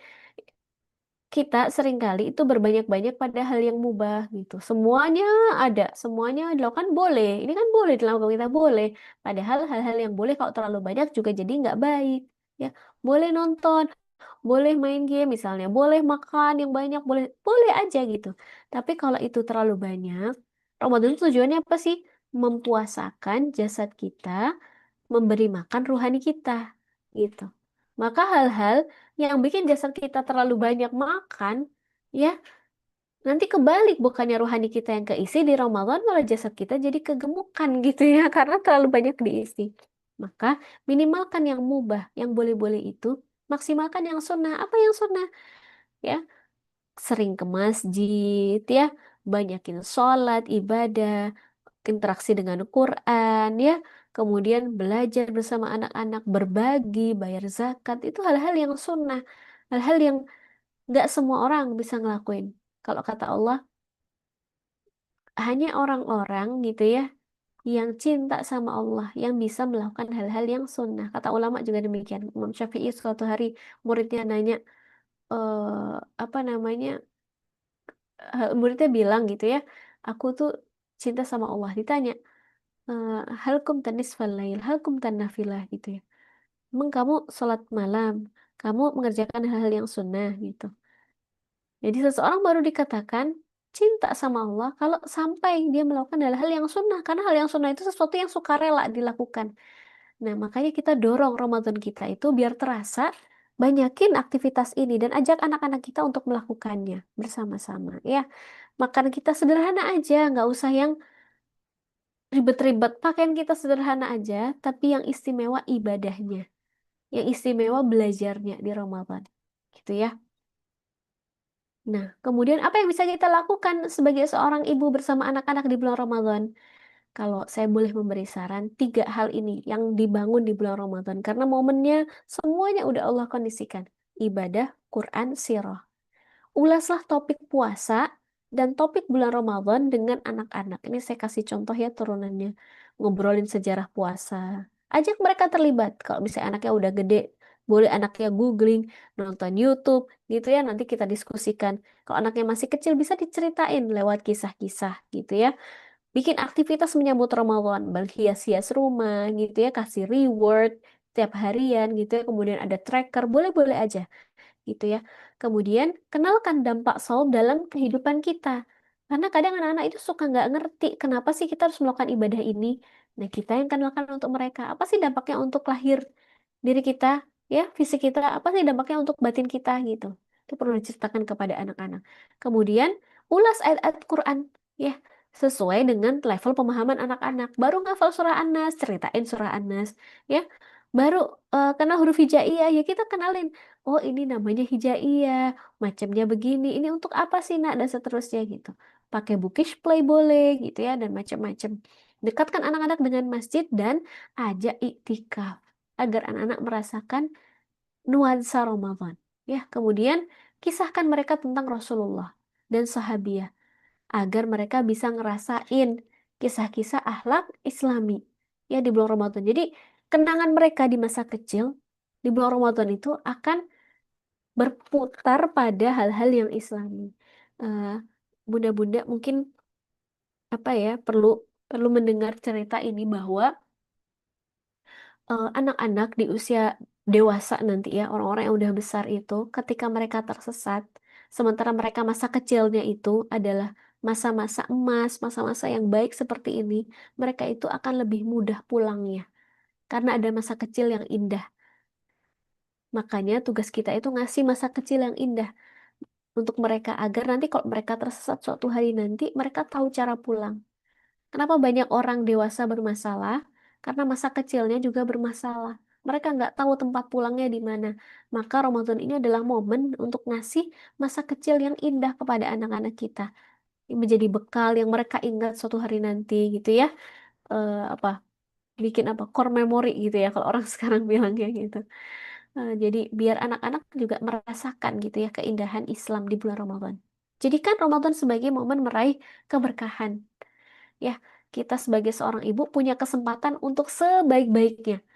kita seringkali itu berbanyak-banyak pada hal yang mubah gitu. Semuanya ada, semuanya dilakukan boleh. Ini kan boleh dilakukan kita boleh. Padahal hal-hal yang boleh kalau terlalu banyak juga jadi nggak baik. Ya, boleh nonton, boleh main game misalnya, boleh makan yang banyak, boleh boleh aja gitu. Tapi kalau itu terlalu banyak, Ramadan itu tujuannya apa sih? Mempuasakan jasad kita, memberi makan ruhani kita gitu. Maka hal-hal yang bikin jasad kita terlalu banyak makan, ya nanti kebalik bukannya rohani kita yang keisi di Ramadan malah jasad kita jadi kegemukan gitu ya karena terlalu banyak diisi. Maka minimalkan yang mubah, yang boleh-boleh itu, maksimalkan yang sunnah. Apa yang sunnah? Ya, sering ke masjid, ya, banyakin sholat, ibadah, interaksi dengan Quran, ya, kemudian belajar bersama anak-anak, berbagi, bayar zakat, itu hal-hal yang sunnah, hal-hal yang nggak semua orang bisa ngelakuin. Kalau kata Allah, hanya orang-orang gitu ya yang cinta sama Allah yang bisa melakukan hal-hal yang sunnah. Kata ulama juga demikian. Imam Syafi'i suatu hari muridnya nanya, apa namanya, muridnya bilang gitu ya, aku tuh cinta sama Allah. Ditanya, "Eh, hal kum tanis falail, hal kum nafilah gitu ya. Emang kamu sholat malam, kamu mengerjakan hal-hal yang sunnah gitu. Jadi seseorang baru dikatakan cinta sama Allah kalau sampai dia melakukan hal-hal yang sunnah. Karena hal yang sunnah itu sesuatu yang sukarela dilakukan. Nah, makanya kita dorong Ramadan kita itu biar terasa, banyakin aktivitas ini dan ajak anak-anak kita untuk melakukannya bersama-sama. Ya, makan kita sederhana aja, nggak usah yang ribet-ribet. Pakaian kita sederhana aja, tapi yang istimewa ibadahnya, yang istimewa belajarnya di Ramadan. Gitu ya. Nah, kemudian apa yang bisa kita lakukan sebagai seorang ibu bersama anak-anak di bulan Ramadan? Kalau saya boleh memberi saran, tiga hal ini yang dibangun di bulan Ramadan. Karena momennya semuanya udah Allah kondisikan. Ibadah, Quran, sirah. Ulaslah topik puasa dan topik bulan Ramadan dengan anak-anak. Ini saya kasih contoh ya turunannya. Ngobrolin sejarah puasa. Ajak mereka terlibat. Kalau misalnya anaknya udah gede, boleh anaknya googling, nonton YouTube, gitu ya. Nanti kita diskusikan. Kalau anaknya masih kecil, bisa diceritain lewat kisah-kisah, gitu ya. Bikin aktivitas menyambut Ramadan, berhias-hias rumah, gitu ya. Kasih reward tiap harian, gitu ya. Kemudian ada tracker, boleh-boleh aja gitu ya. Kemudian kenalkan dampak saum dalam kehidupan kita. Karena kadang anak-anak itu suka nggak ngerti kenapa sih kita harus melakukan ibadah ini. Nah, kita yang kenalkan untuk mereka. Apa sih dampaknya untuk lahir diri kita, ya, fisik kita, apa sih dampaknya untuk batin kita gitu. Itu perlu diceritakan kepada anak-anak. Kemudian ulas ayat-ayat Quran, ya, sesuai dengan level pemahaman anak-anak. Baru ngafal surah An-Nas, ceritain surah An-Nas, ya. Baru kenal huruf hijaiyah, ya kita kenalin. Oh, ini namanya hijaiyah, macamnya begini. Ini untuk apa sih, Nak? Dan seterusnya gitu. Pakai bookish play boleh gitu ya dan macam-macam. Dekatkan anak-anak dengan masjid dan ajak iktikaf agar anak-anak merasakan nuansa Ramadan. Ya, kemudian kisahkan mereka tentang Rasulullah dan sahabiah agar mereka bisa ngerasain kisah-kisah akhlak Islami ya di bulan Ramadan. Jadi, kenangan mereka di masa kecil di bulan Ramadan itu akan berputar pada hal-hal yang Islami. Eh, Bunda-bunda mungkin apa ya perlu perlu mendengar cerita ini bahwa anak-anak di usia dewasa nanti ya, orang-orang yang udah besar itu, ketika mereka tersesat, sementara mereka masa kecilnya itu adalah masa-masa emas, masa-masa yang baik seperti ini, mereka itu akan lebih mudah pulangnya. Karena ada masa kecil yang indah. Makanya tugas kita itu ngasih masa kecil yang indah untuk mereka agar nanti kalau mereka tersesat suatu hari nanti, mereka tahu cara pulang. Kenapa banyak orang dewasa bermasalah? Karena masa kecilnya juga bermasalah. Mereka nggak tahu tempat pulangnya di mana. Maka Ramadan ini adalah momen untuk ngasih masa kecil yang indah kepada anak-anak kita. Ini menjadi bekal yang mereka ingat suatu hari nanti gitu ya. Apa bikin apa core memory gitu ya kalau orang sekarang bilangnya gitu. Jadi biar anak-anak juga merasakan gitu ya keindahan Islam di bulan Ramadan. Jadikan Ramadan sebagai momen meraih keberkahan. Ya, kita sebagai seorang ibu punya kesempatan untuk sebaik-baiknya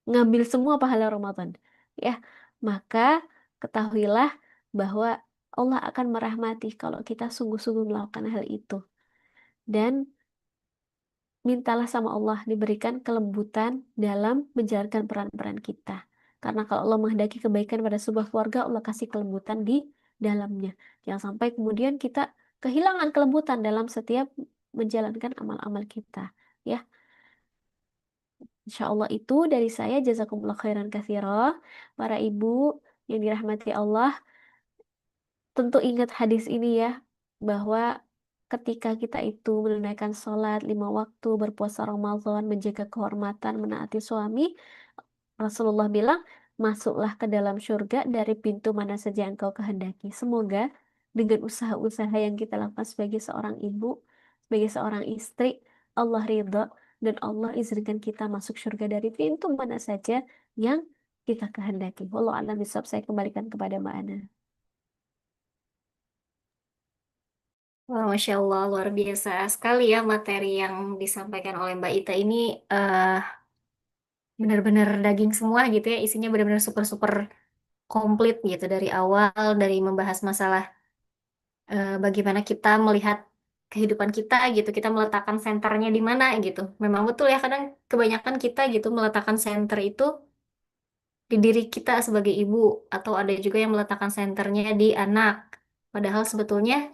ngambil semua pahala Ramadan. Ya, maka ketahuilah bahwa Allah akan merahmati kalau kita sungguh-sungguh melakukan hal itu. Dan mintalah sama Allah diberikan kelembutan dalam menjalankan peran-peran kita. Karena kalau Allah menghendaki kebaikan pada sebuah keluarga, Allah kasih kelembutan di dalamnya. Jangan sampai kemudian kita kehilangan kelembutan dalam setiap menjalankan amal-amal kita. Ya, insya Allah itu dari saya. Jazakumullah khairan katsira. Para ibu yang dirahmati Allah, tentu ingat hadis ini ya, bahwa ketika kita itu menunaikan sholat 5 waktu, berpuasa Ramadan, menjaga kehormatan, menaati suami, Rasulullah bilang, masuklah ke dalam surga dari pintu mana saja engkau kehendaki. Semoga dengan usaha-usaha yang kita lakukan sebagai seorang ibu, sebagai seorang istri, Allah ridha dan Allah izinkan kita masuk surga dari pintu mana saja yang kita kehendaki. Wallahu a'lam bishawab. Saya kembalikan kepada Mbak Ana. Wah, Masya Allah, luar biasa sekali ya materi yang disampaikan oleh Mbak Ita ini eh, benar-benar daging semua gitu ya, isinya benar-benar super-super komplit gitu dari awal, dari membahas masalah bagaimana kita melihat kehidupan kita gitu, kita meletakkan senternya di mana gitu. Memang betul ya, kadang kebanyakan kita gitu meletakkan center itu di diri kita sebagai ibu, atau ada juga yang meletakkan senternya di anak. Padahal sebetulnya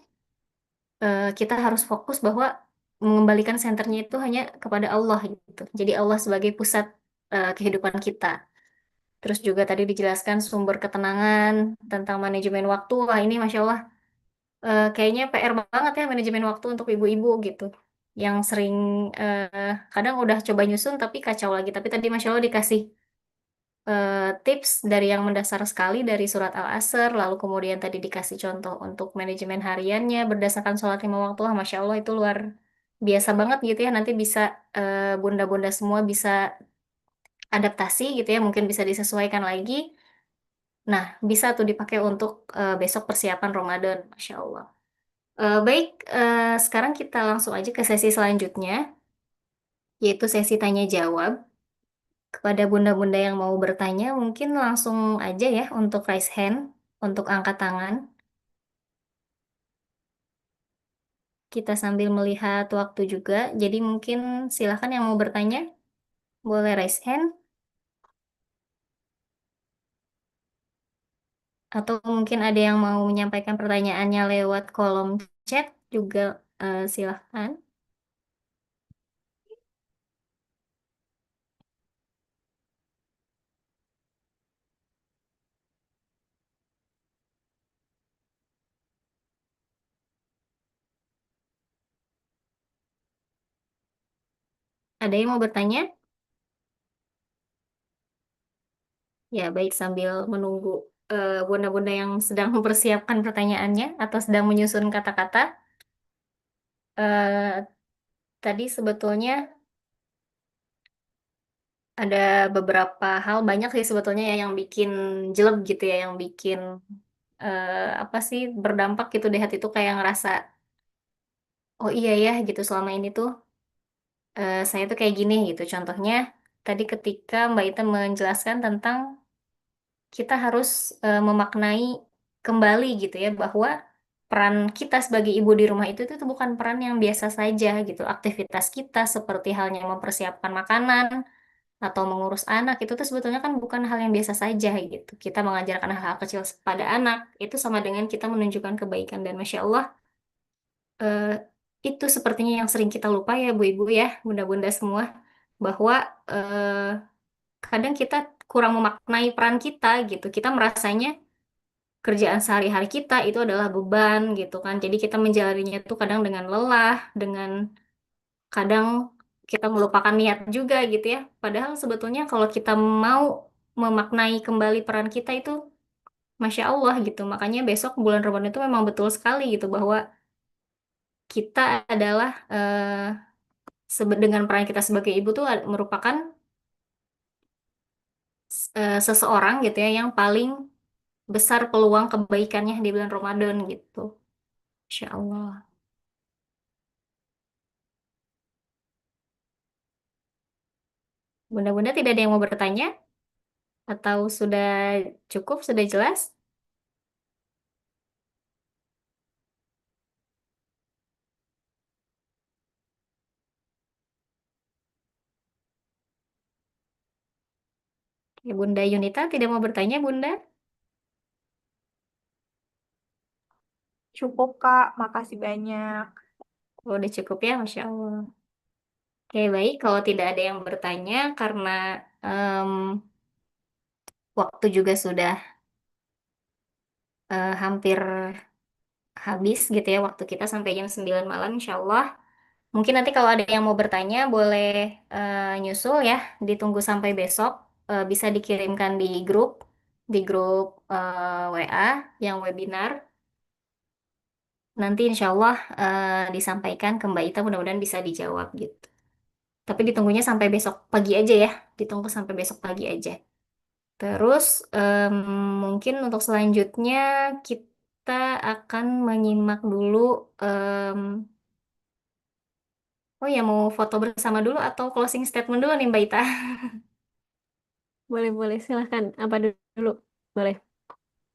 kita harus fokus bahwa mengembalikan senternya itu hanya kepada Allah gitu. Jadi Allah sebagai pusat kehidupan kita. Terus juga tadi dijelaskan sumber ketenangan tentang manajemen waktu. Wah, ini Masya Allah kayaknya PR banget ya manajemen waktu untuk ibu-ibu gitu. Yang sering kadang udah coba nyusun tapi kacau lagi. Tapi tadi Masya Allah dikasih tips dari yang mendasar sekali dari surat Al-Asr. Lalu kemudian tadi dikasih contoh untuk manajemen hariannya berdasarkan sholat 5 waktu. Wah, Masya Allah itu luar biasa banget gitu ya. Nanti bisa bunda-bunda semua bisa adaptasi gitu ya. Mungkin bisa disesuaikan lagi. Nah, bisa tuh dipakai untuk besok persiapan Ramadan, Masya Allah. Baik, sekarang kita langsung aja ke sesi selanjutnya, yaitu sesi tanya jawab. Kepada bunda-bunda yang mau bertanya, mungkin langsung aja ya untuk raise hand, untuk angkat tangan. Kita sambil melihat waktu juga, jadi mungkin silakan yang mau bertanya, boleh raise hand, atau mungkin ada yang mau menyampaikan pertanyaannya lewat kolom chat juga, silahkan. Ada yang mau bertanya? Ya, baik, sambil menunggu bunda-bunda yang sedang mempersiapkan pertanyaannya atau sedang menyusun kata-kata. eh, Tadi sebetulnya ada beberapa hal, banyak sih sebetulnya ya yang bikin jelek gitu ya, yang bikin apa sih berdampak gitu di hati tuh kayak ngerasa, oh iya ya gitu selama ini tuh saya tuh kayak gini gitu. Contohnya tadi ketika Mbak Ita menjelaskan tentang kita harus memaknai kembali gitu ya bahwa peran kita sebagai ibu di rumah itu tuh bukan peran yang biasa saja gitu. Aktivitas kita seperti halnya mempersiapkan makanan atau mengurus anak itu tuh sebetulnya kan bukan hal yang biasa saja gitu. Kita mengajarkan hal-hal kecil pada anak itu sama dengan kita menunjukkan kebaikan, dan Masya Allah eh, itu sepertinya yang sering kita lupa ya Bu Ibu ya, bunda-bunda semua, bahwa kadang kita kurang memaknai peran kita gitu. Kita merasanya kerjaan sehari-hari kita itu adalah beban gitu kan. Jadi kita menjalaninya tuh kadang dengan lelah, dengan kadang kita melupakan niat juga gitu ya. Padahal sebetulnya kalau kita mau memaknai kembali peran kita itu, Masya Allah gitu. Makanya besok bulan Ramadan itu memang betul sekali gitu bahwa kita adalah dengan peran kita sebagai ibu tuh merupakan seseorang gitu ya yang paling besar peluang kebaikannya di bulan Ramadan gitu. Insya Allah. Bunda-bunda tidak ada yang mau bertanya atau sudah cukup, sudah jelas? Ya, Bunda Yunita tidak mau bertanya, Bunda? Cukup, Kak. Makasih banyak. Oh, udah cukup ya, Masya Allah. Oke, baik. Kalau tidak ada yang bertanya, karena em, waktu juga sudah hampir habis gitu ya, waktu kita sampai jam 9 malam, Insya Allah. Mungkin nanti kalau ada yang mau bertanya, boleh nyusul ya, ditunggu sampai besok. Bisa dikirimkan di grup WA yang webinar. Nanti insya Allah disampaikan ke Mbak Ita, mudah-mudahan bisa dijawab gitu. Tapi ditunggunya sampai besok pagi aja ya, ditunggu sampai besok pagi aja. Terus em, mungkin untuk selanjutnya kita akan menyimak dulu. em, oh ya, mau foto bersama dulu atau closing statement dulu nih Mbak Ita? Boleh, boleh. Silahkan. Apa dulu? Boleh,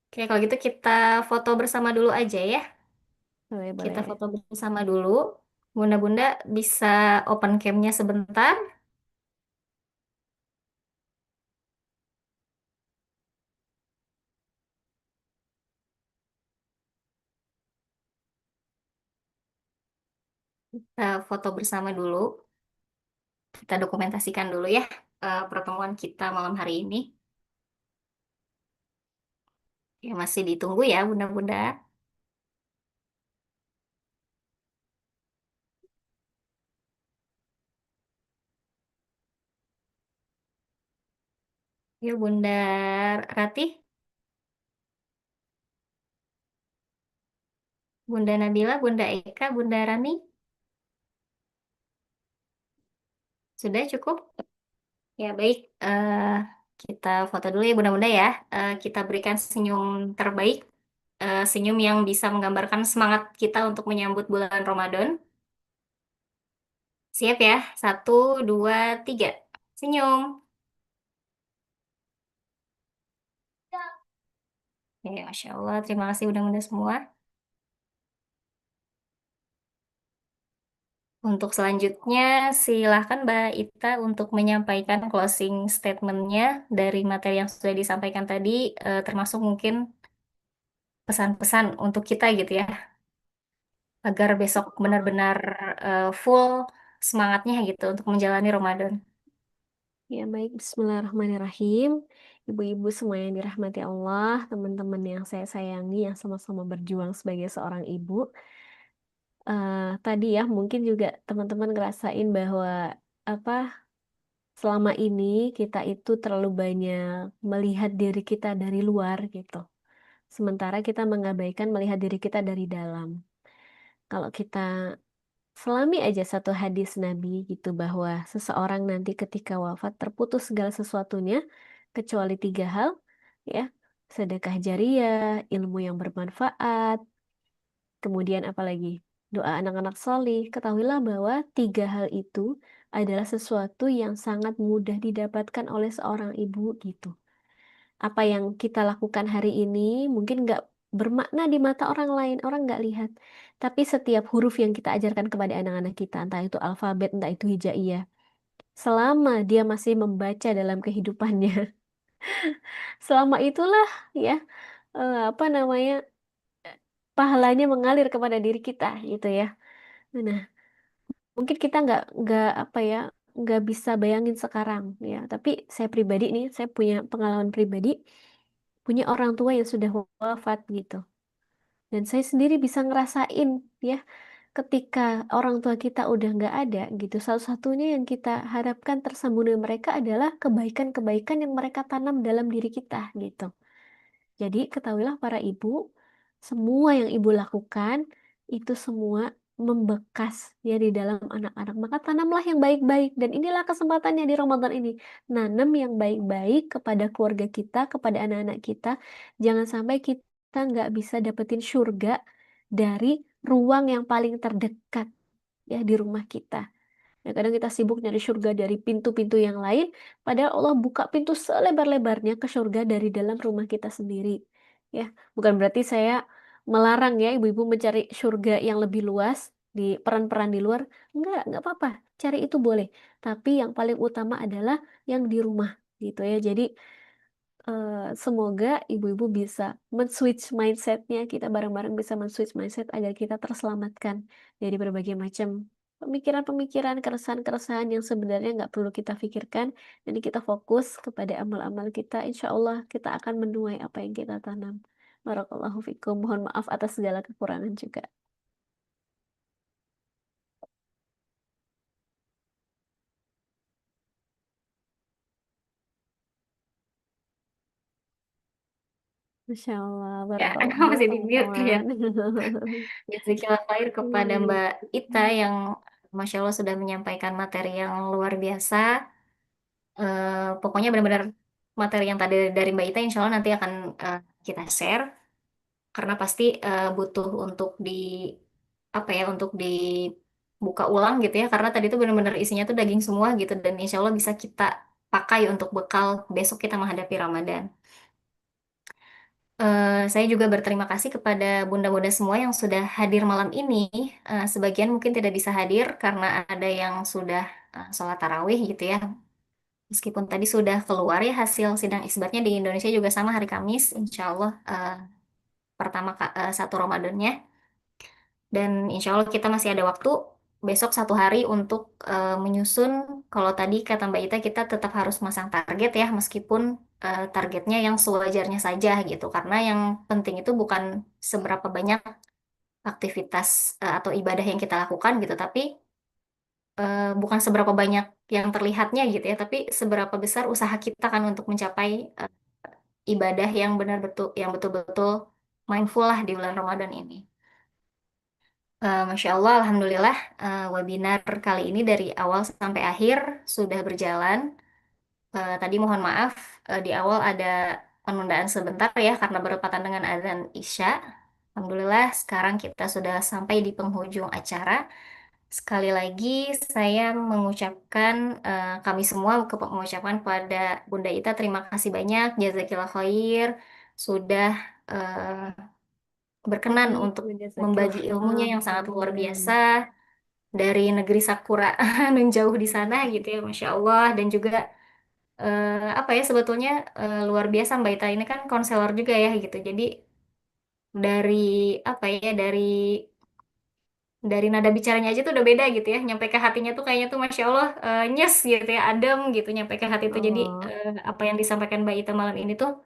Oke, kalau gitu kita foto bersama dulu aja ya. boleh, Kita boleh. foto bersama dulu. Bunda-bunda bisa open cam-nya sebentar. Kita foto bersama dulu. Kita dokumentasikan dulu ya pertemuan kita malam hari ini. Ya, masih ditunggu ya, bunda-bunda. Yuk, Bunda Ratih, Bunda Nabila, Bunda Eka, Bunda Rani. Sudah cukup? Ya, baik. Kita foto dulu ya, bunda-bunda ya. Kita berikan senyum terbaik. Senyum yang bisa menggambarkan semangat kita untuk menyambut bulan Ramadan. Siap ya? Satu, dua, tiga. Senyum. Ya, Masya Allah. Terima kasih bunda-bunda semua. Untuk selanjutnya, silakan Mbak Ita untuk menyampaikan closing statement-nya dari materi yang sudah disampaikan tadi, termasuk mungkin pesan-pesan untuk kita gitu ya, agar besok benar-benar full semangatnya gitu untuk menjalani Ramadan. Ya, baik. Bismillahirrahmanirrahim. Ibu-ibu semua yang dirahmati Allah, teman-teman yang saya sayangi, yang sama-sama berjuang sebagai seorang ibu. Tadi ya, mungkin juga teman-teman ngerasain bahwa apa selama ini kita itu terlalu banyak melihat diri kita dari luar gitu. Sementara kita mengabaikan melihat diri kita dari dalam. Kalau kita selami aja satu hadis Nabi gitu bahwa seseorang nanti ketika wafat terputus segala sesuatunya kecuali tiga hal, ya, sedekah jariah, ilmu yang bermanfaat, kemudian apalagi doa anak-anak solih. Ketahuilah bahwa tiga hal itu adalah sesuatu yang sangat mudah didapatkan oleh seorang ibu gitu. Apa yang kita lakukan hari ini mungkin nggak bermakna di mata orang lain, orang nggak lihat. Tapi setiap huruf yang kita ajarkan kepada anak-anak kita, entah itu alfabet, entah itu hijaiyah, selama dia masih membaca dalam kehidupannya, selama itulah ya apa namanya pahalanya mengalir kepada diri kita gitu ya. Nah, mungkin kita nggak apa ya nggak bisa bayangin sekarang ya. Tapi saya pribadi nih, saya punya pengalaman pribadi, punya orang tua yang sudah wafat gitu. Dan saya sendiri bisa ngerasain ya ketika orang tua kita udah nggak ada gitu, satu-satunya yang kita harapkan tersambung dengan mereka adalah kebaikan-kebaikan yang mereka tanam dalam diri kita gitu. Jadi ketahuilah para ibu, semua yang ibu lakukan itu semua membekas ya di dalam anak-anak. Maka tanamlah yang baik-baik dan inilah kesempatannya di Ramadan ini. Nanam yang baik-baik kepada keluarga kita, kepada anak-anak kita. Jangan sampai kita nggak bisa dapetin surga dari ruang yang paling terdekat ya di rumah kita. Ya, kadang kita sibuk nyari surga dari pintu-pintu yang lain, padahal Allah buka pintu selebar-lebarnya ke surga dari dalam rumah kita sendiri. Ya, bukan berarti saya melarang ya ibu-ibu mencari surga yang lebih luas di peran-peran di luar. Enggak apa-apa. Cari itu boleh. Tapi yang paling utama adalah yang di rumah gitu ya. Jadi semoga ibu-ibu bisa men-switch mindsetnya, kita bareng-bareng bisa men-switch mindset agar kita terselamatkan dari berbagai macam pemikiran-pemikiran, keresahan-keresahan yang sebenarnya nggak perlu kita pikirkan. Jadi kita fokus kepada amal-amal kita. Insya Allah kita akan menuai apa yang kita tanam. Barakallahu fikum. Mohon maaf atas segala kekurangan juga. Masya Allah, Ya, barakallahu masih di mute ya. Ikhwan. Jazakallah khair kepada Hmm. Mbak Ita yang Masya Allah sudah menyampaikan materi yang luar biasa. Pokoknya benar-benar materi yang tadi dari Mbak Ita insya Allah nanti akan kita share karena pasti butuh untuk di apa ya untuk dibuka ulang gitu ya karena tadi itu benar-benar isinya tuh daging semua gitu dan insya Allah bisa kita pakai untuk bekal besok kita menghadapi Ramadan. Saya juga berterima kasih kepada bunda-bunda semua yang sudah hadir malam ini. Sebagian mungkin tidak bisa hadir karena ada yang sudah sholat tarawih gitu ya. Meskipun tadi sudah keluar ya hasil sidang isbatnya di Indonesia juga sama hari Kamis, insya Allah pertama satu Ramadannya. Dan insya Allah kita masih ada waktu besok satu hari untuk menyusun. Kalau tadi kata Mbak Ita kita tetap harus masang target ya, meskipun targetnya yang sewajarnya saja gitu. Karena yang penting itu bukan seberapa banyak aktivitas atau ibadah yang kita lakukan gitu, tapi bukan seberapa banyak yang terlihatnya gitu ya, tapi seberapa besar usaha kita kan untuk mencapai eh, ibadah yang benar betul yang betul-betul mindful lah di bulan Ramadan ini. Masya Allah, Alhamdulillah, webinar kali ini dari awal sampai akhir sudah berjalan. Tadi mohon maaf, di awal ada penundaan sebentar ya karena bertepatan dengan azan Isya. Alhamdulillah, sekarang kita sudah sampai di penghujung acara. Sekali lagi, saya mengucapkan, kami semua mengucapkan kepada Bunda Ita terima kasih banyak, jazakillah khair, sudah berkenan untuk Jazakillah membagi ilmunya yang sangat luar biasa khairan. dari negeri Sakura dan jauh di sana gitu ya, Masya Allah. Dan juga apa ya sebetulnya luar biasa Mbak Ita ini kan konselor juga ya gitu. Jadi dari apa ya dari nada bicaranya aja tuh udah beda gitu ya. Nyampe ke hatinya tuh kayaknya tuh Masya Allah nyes gitu ya, adem gitu nyampe ke hati tuh. Jadi Oh, apa yang disampaikan Mbak Ita malam ini tuh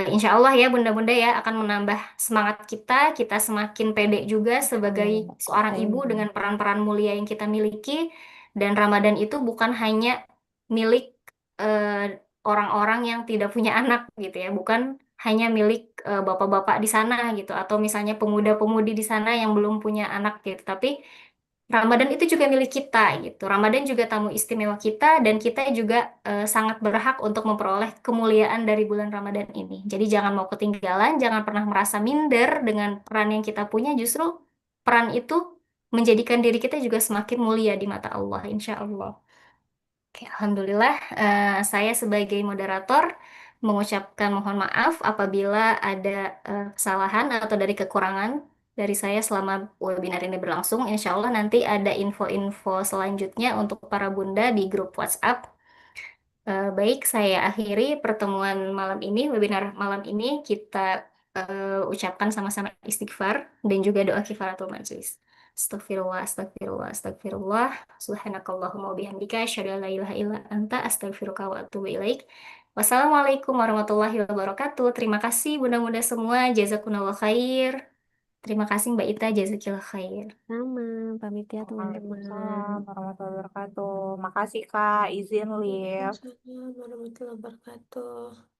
insya Allah ya bunda-bunda ya akan menambah semangat kita, kita semakin pede juga sebagai iya, seorang ibu amin. dengan peran-peran mulia yang kita miliki. Dan Ramadan itu bukan hanya milik orang-orang yang tidak punya anak gitu ya, bukan hanya milik bapak-bapak di sana gitu, atau misalnya pemuda-pemudi di sana yang belum punya anak gitu, tapi Ramadan itu juga milik kita gitu. Ramadan juga tamu istimewa kita dan kita juga sangat berhak untuk memperoleh kemuliaan dari bulan Ramadan ini. Jadi jangan mau ketinggalan, jangan pernah merasa minder dengan peran yang kita punya. Justru peran itu menjadikan diri kita juga semakin mulia di mata Allah, insya Allah. Oke, Alhamdulillah, saya sebagai moderator mengucapkan mohon maaf apabila ada kesalahan atau dari kekurangan dari saya selama webinar ini berlangsung. Insya Allah nanti ada info-info selanjutnya untuk para bunda di grup WhatsApp. Baik, saya akhiri pertemuan malam ini, webinar malam ini. Kita ucapkan sama-sama istighfar dan juga doa kifaratul majelis. Astagfirullah, astagfirullah, astagfirullah. Subhanakallahumma wa bihamdika asyhadu an la ilaha illa anta astaghfiruka wa atubu ilaik. Wassalamualaikum warahmatullahi wabarakatuh. Terima kasih bunda-bunda semua. Jazakumullah khair. Terima kasih Mbak Ita, jazakillah khair. Sama, pamit ya teman-teman. Waalaikumsalam warahmatullahi wabarakatuh. Makasih Kak, izin live. Waalaikumsalam warahmatullahi wabarakatuh.